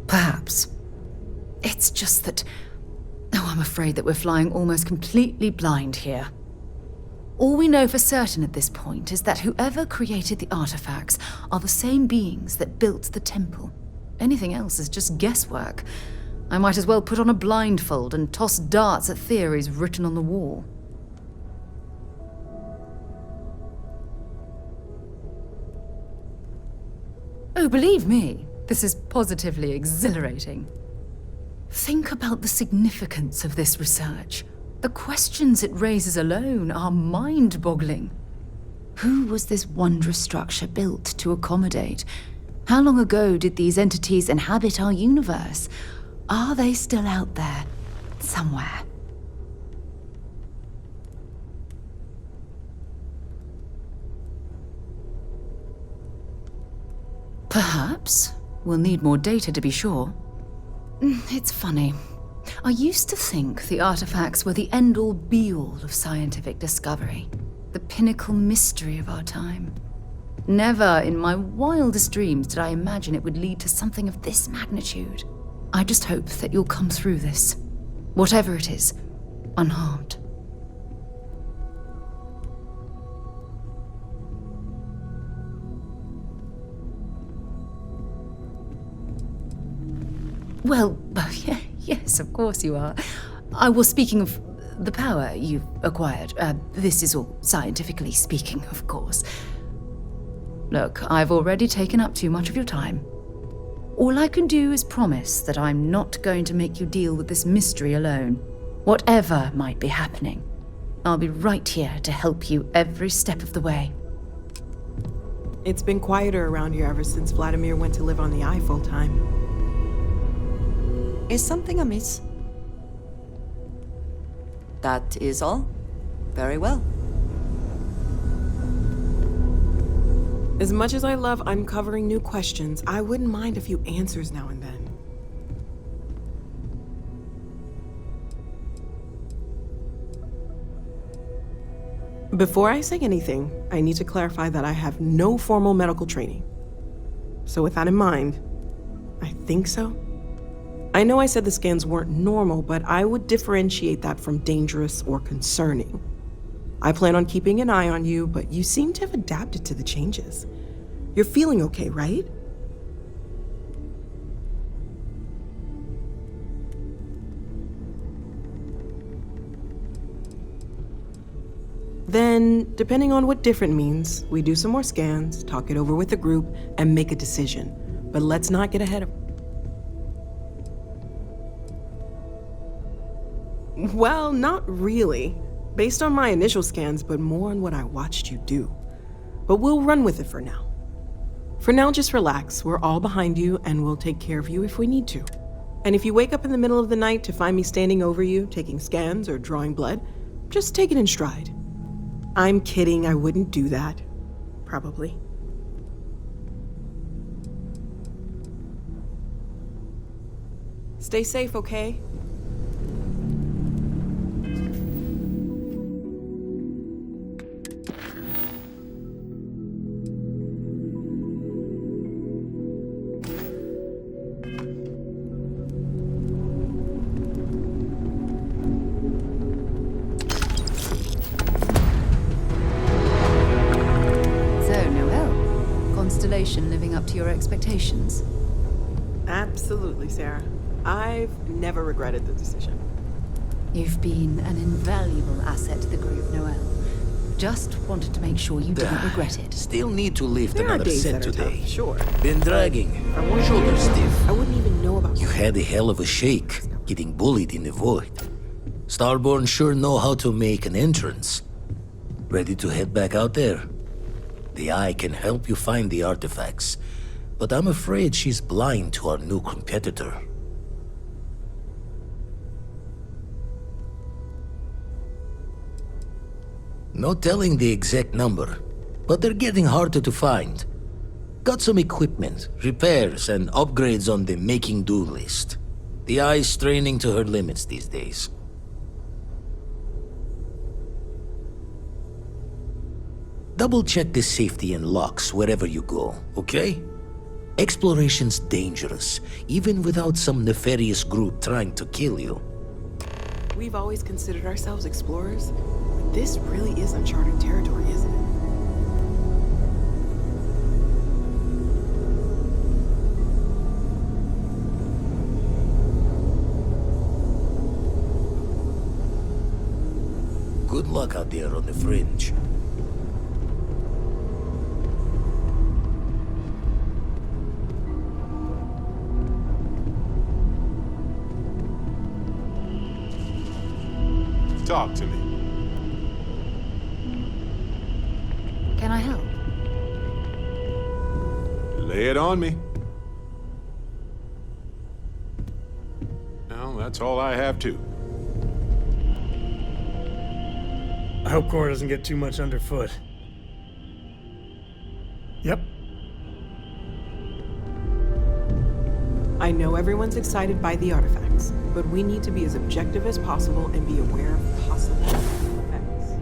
Perhaps. It's just that... Oh, I'm afraid that we're flying almost completely blind here. All we know for certain at this point is that whoever created the artifacts are the same beings that built the temple. Anything else is just guesswork. I might as well put on a blindfold and toss darts at theories written on the wall. Oh, believe me, this is positively exhilarating. Think about the significance of this research. The questions it raises alone are mind-boggling. Who was this wondrous structure built to accommodate? How long ago did these entities inhabit our universe? Are they still out there, somewhere? Perhaps. We'll need more data to be sure. It's funny. I used to think the artifacts were the end-all be-all of scientific discovery, the pinnacle mystery of our time. Never in my wildest dreams did I imagine it would lead to something of this magnitude. I just hope that you'll come through this, whatever it is, unharmed. Well, yes, of course you are. I was speaking of the power you've acquired. This is all scientifically speaking, of course. Look, I've already taken up too much of your time. All I can do is promise that I'm not going to make you deal with this mystery alone. Whatever might be happening, I'll be right here to help you every step of the way. It's been quieter around here ever since Vladimir went to live on the Eye full-time. Is something amiss? That is all? Very well. As much as I love uncovering new questions, I wouldn't mind a few answers now and then. Before I say anything, I need to clarify that I have no formal medical training. So with that in mind, I think so. I know I said the scans weren't normal, but I would differentiate that from dangerous or concerning. I plan on keeping an eye on you, but you seem to have adapted to the changes. You're feeling okay, right? Then, depending on what different means, we do some more scans, talk it over with the group, and make a decision. But let's not get ahead of... Well, not really. Based on my initial scans, but more on what I watched you do. But we'll run with it for now. For now, just relax. We're all behind you, and we'll take care of you if we need to. And if you wake up in the middle of the night to find me standing over you, taking scans or drawing blood, just take it in stride. I'm kidding, I wouldn't do that. Probably. Stay safe, okay? So, Noel, Constellation living up to your expectations? Absolutely, Sarah. I've never regretted the decision. You've been an invaluable asset to the group, Noel. Just wanted to make sure you didn't regret it. Still need to lift There are another days set that are today. tough, sure. Been dragging. Shoulder stiff. I wouldn't even know about You had a hell of a shake, getting bullied in the void. Starborn sure know how to make an entrance. Ready to head back out there? The Eye can help you find the artifacts, but I'm afraid she's blind to our new competitor. No telling the exact number, but they're getting harder to find. Got some equipment, repairs, and upgrades on the making do list. The Eye's straining to her limits these days. Double check the safety and locks wherever you go, okay? Exploration's dangerous, even without some nefarious group trying to kill you. We've always considered ourselves explorers, but this really is uncharted territory, isn't it? Good luck out there on the fringe. Talk to me. Can I help? Lay it on me. Well, that's all I have too. I hope Cora doesn't get too much underfoot. Yep. I know everyone's excited by the artifacts, but we need to be as objective as possible and be aware of possible effects.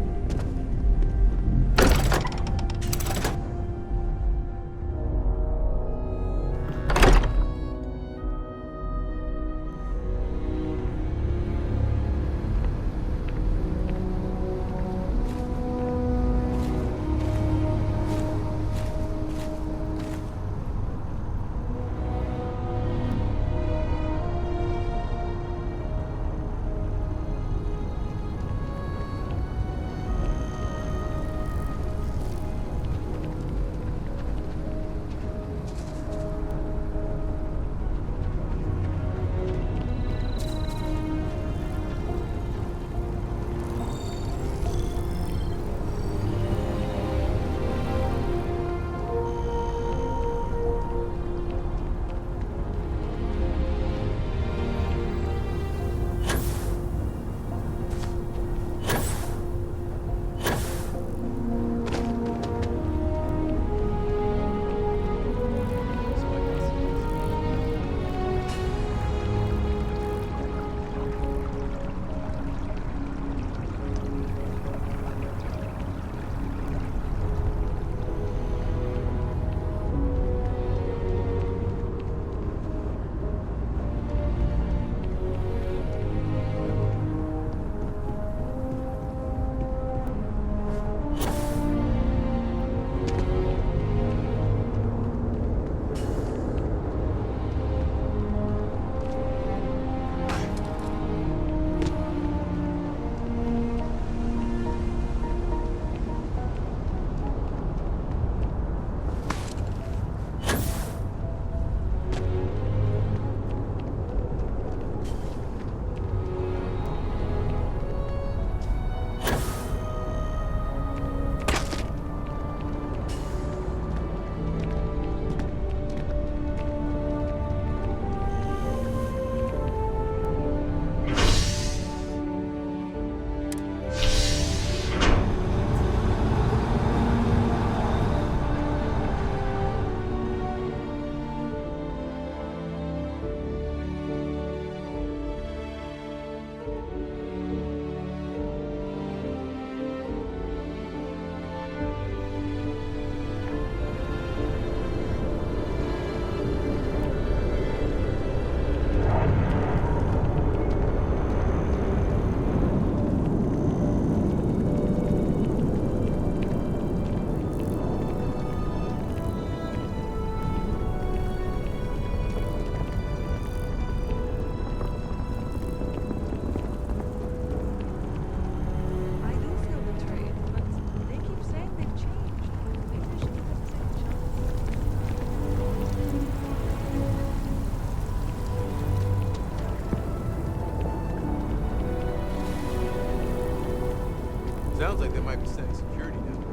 Sounds like they might be setting security down.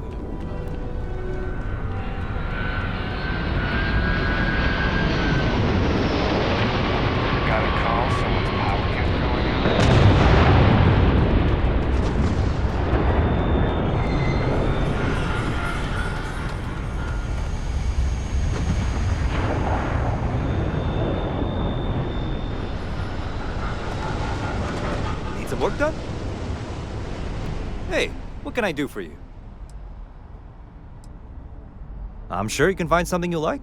Got a call, someone's power kept going out. Need some work done? Hey, what can I do for you? I'm sure you can find something you like.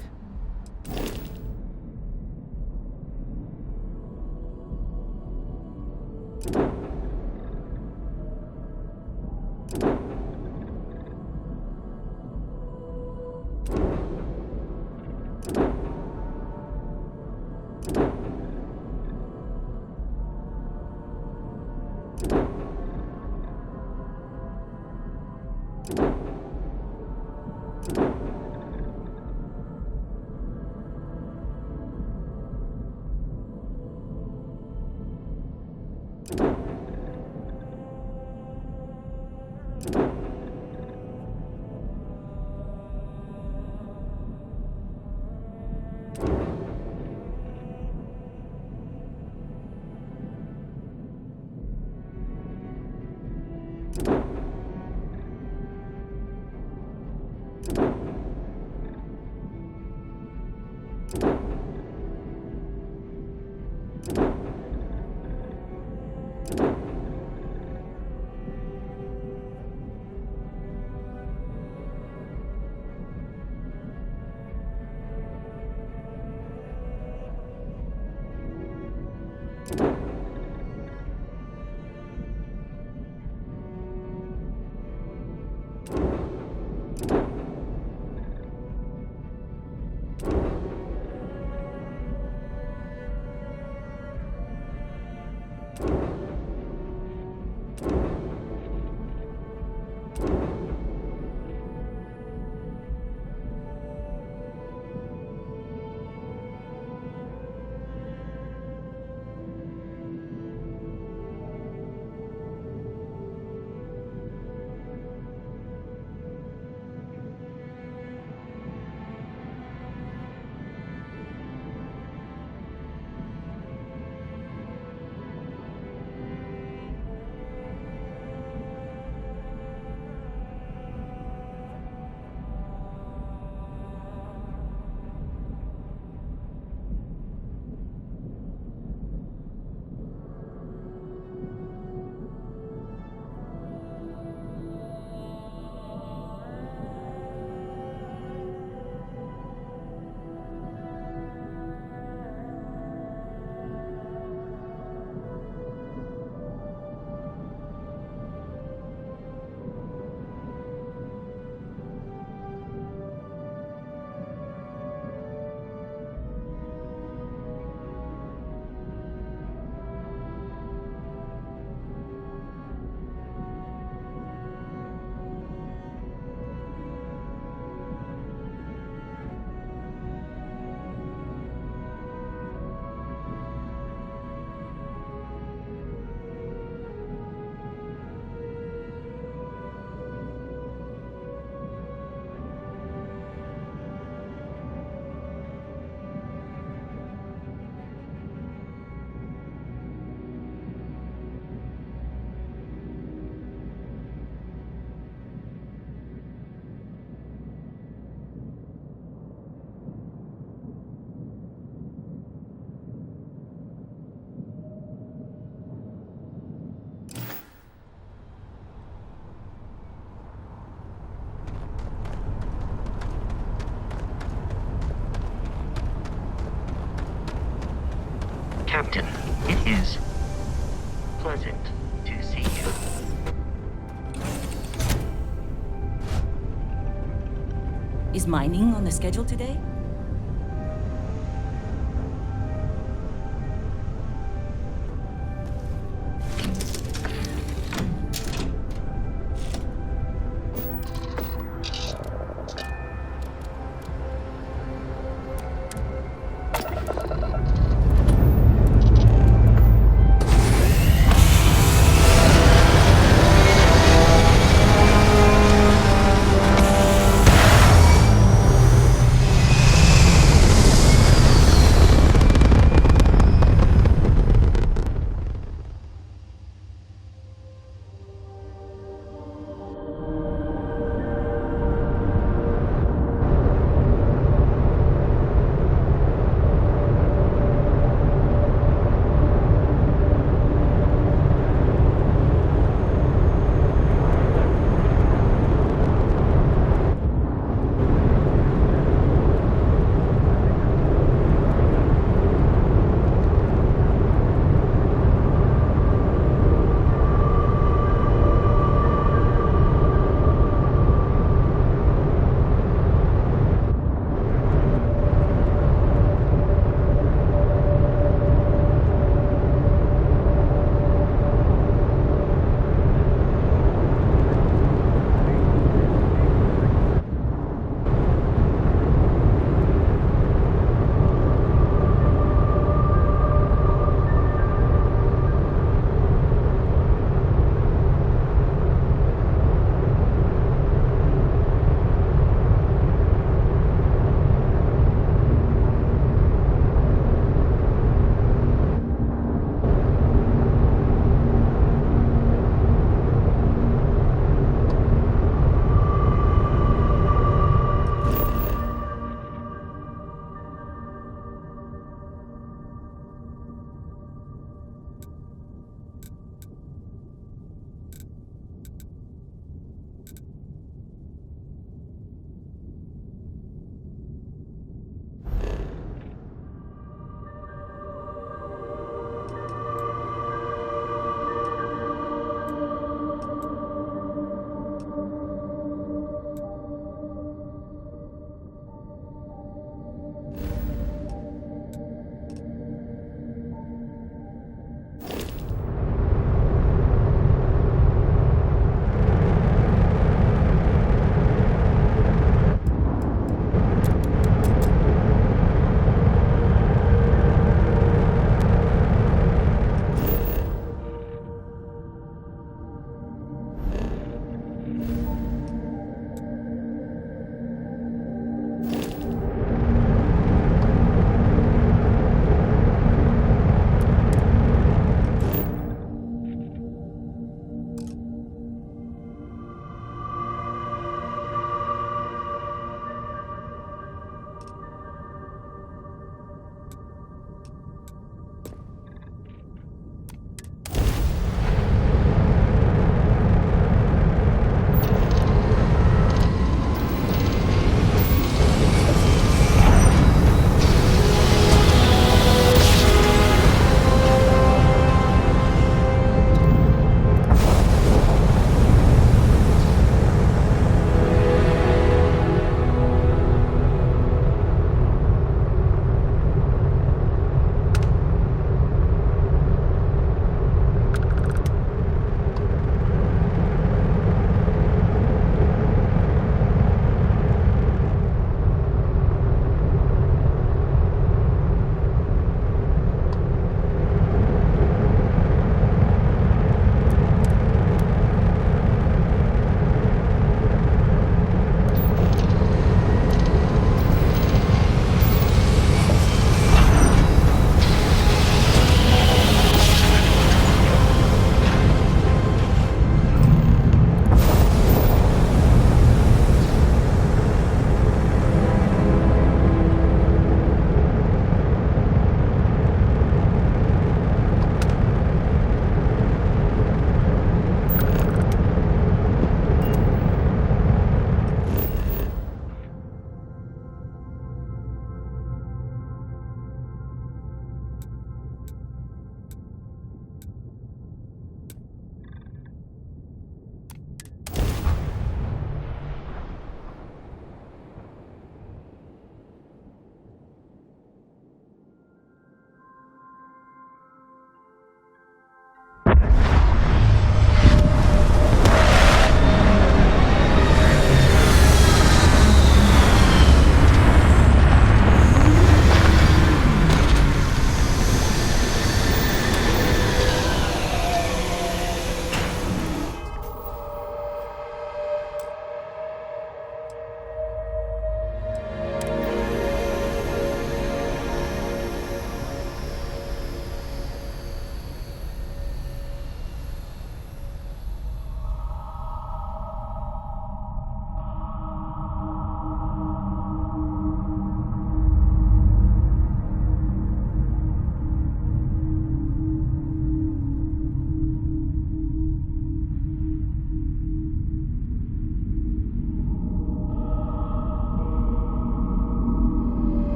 Captain, it is pleasant to see you. Is mining on the schedule today?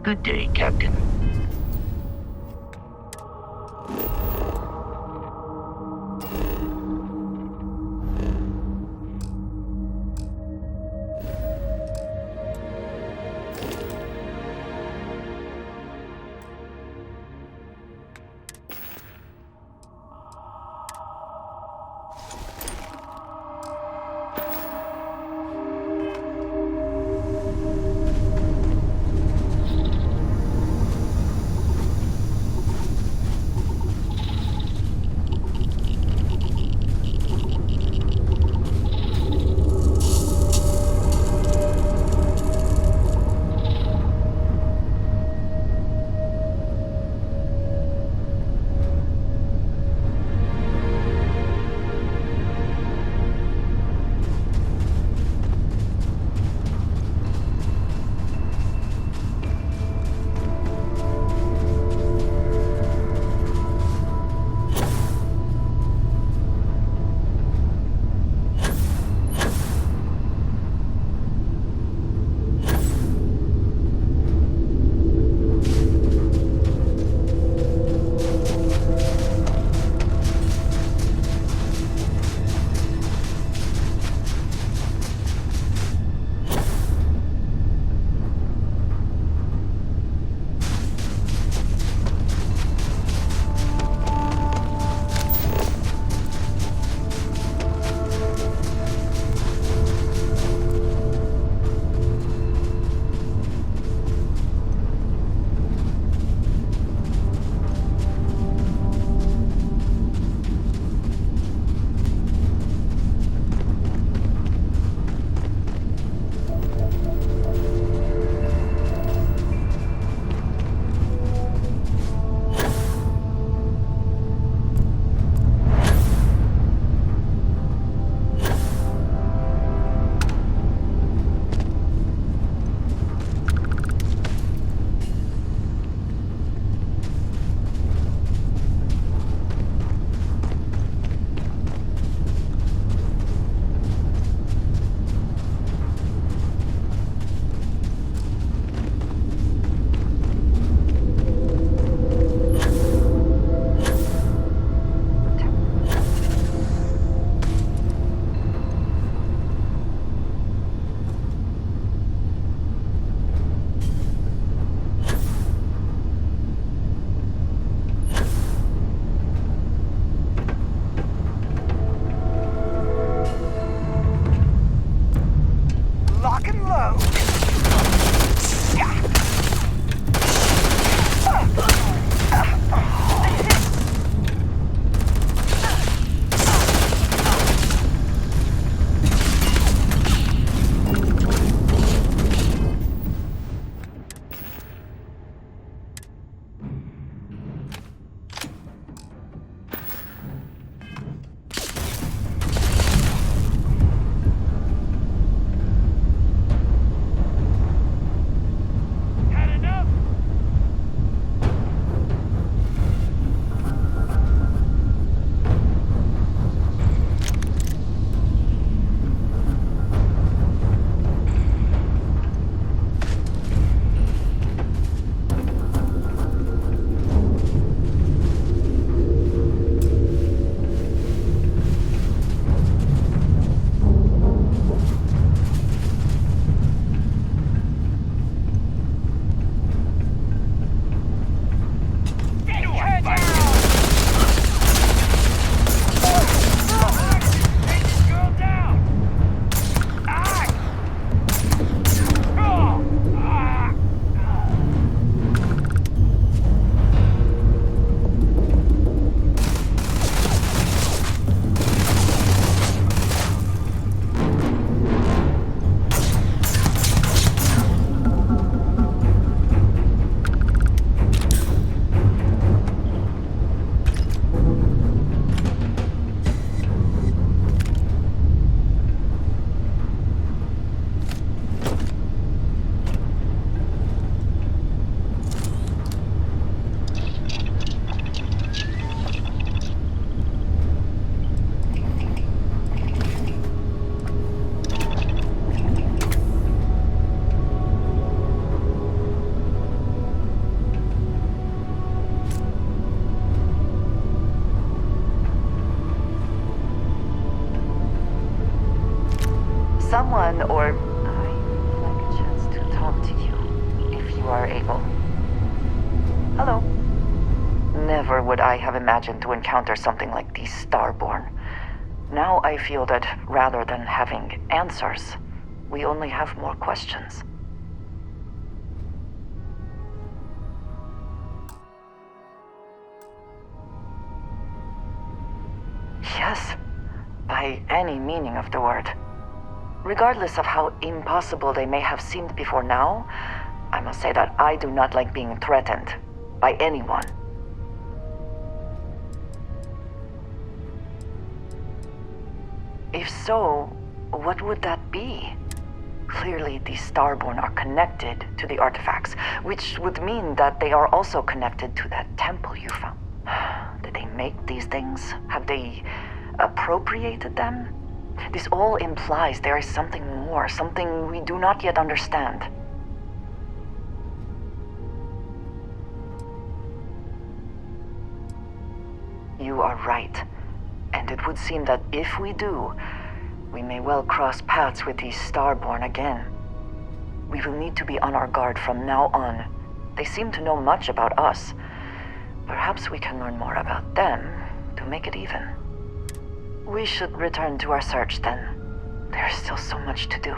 Good day, Captain. someone, or I'd like a chance to talk to you, if you are able. Hello. Never would I have imagined to encounter something like these Starborn. Now I feel that rather than having answers, we only have more questions. Yes, by any meaning of the word. Regardless of how impossible they may have seemed before now, I must say that I do not like being threatened by anyone. If so, what would that be? Clearly, these Starborn are connected to the artifacts, which would mean that they are also connected to that temple you found. Did they make these things? Have they appropriated them? This all implies there is something more, something we do not yet understand. You are right. And it would seem that if we do, we may well cross paths with these Starborn again. We will need to be on our guard from now on. They seem to know much about us. Perhaps we can learn more about them to make it even. We should return to our search then. There is still so much to do.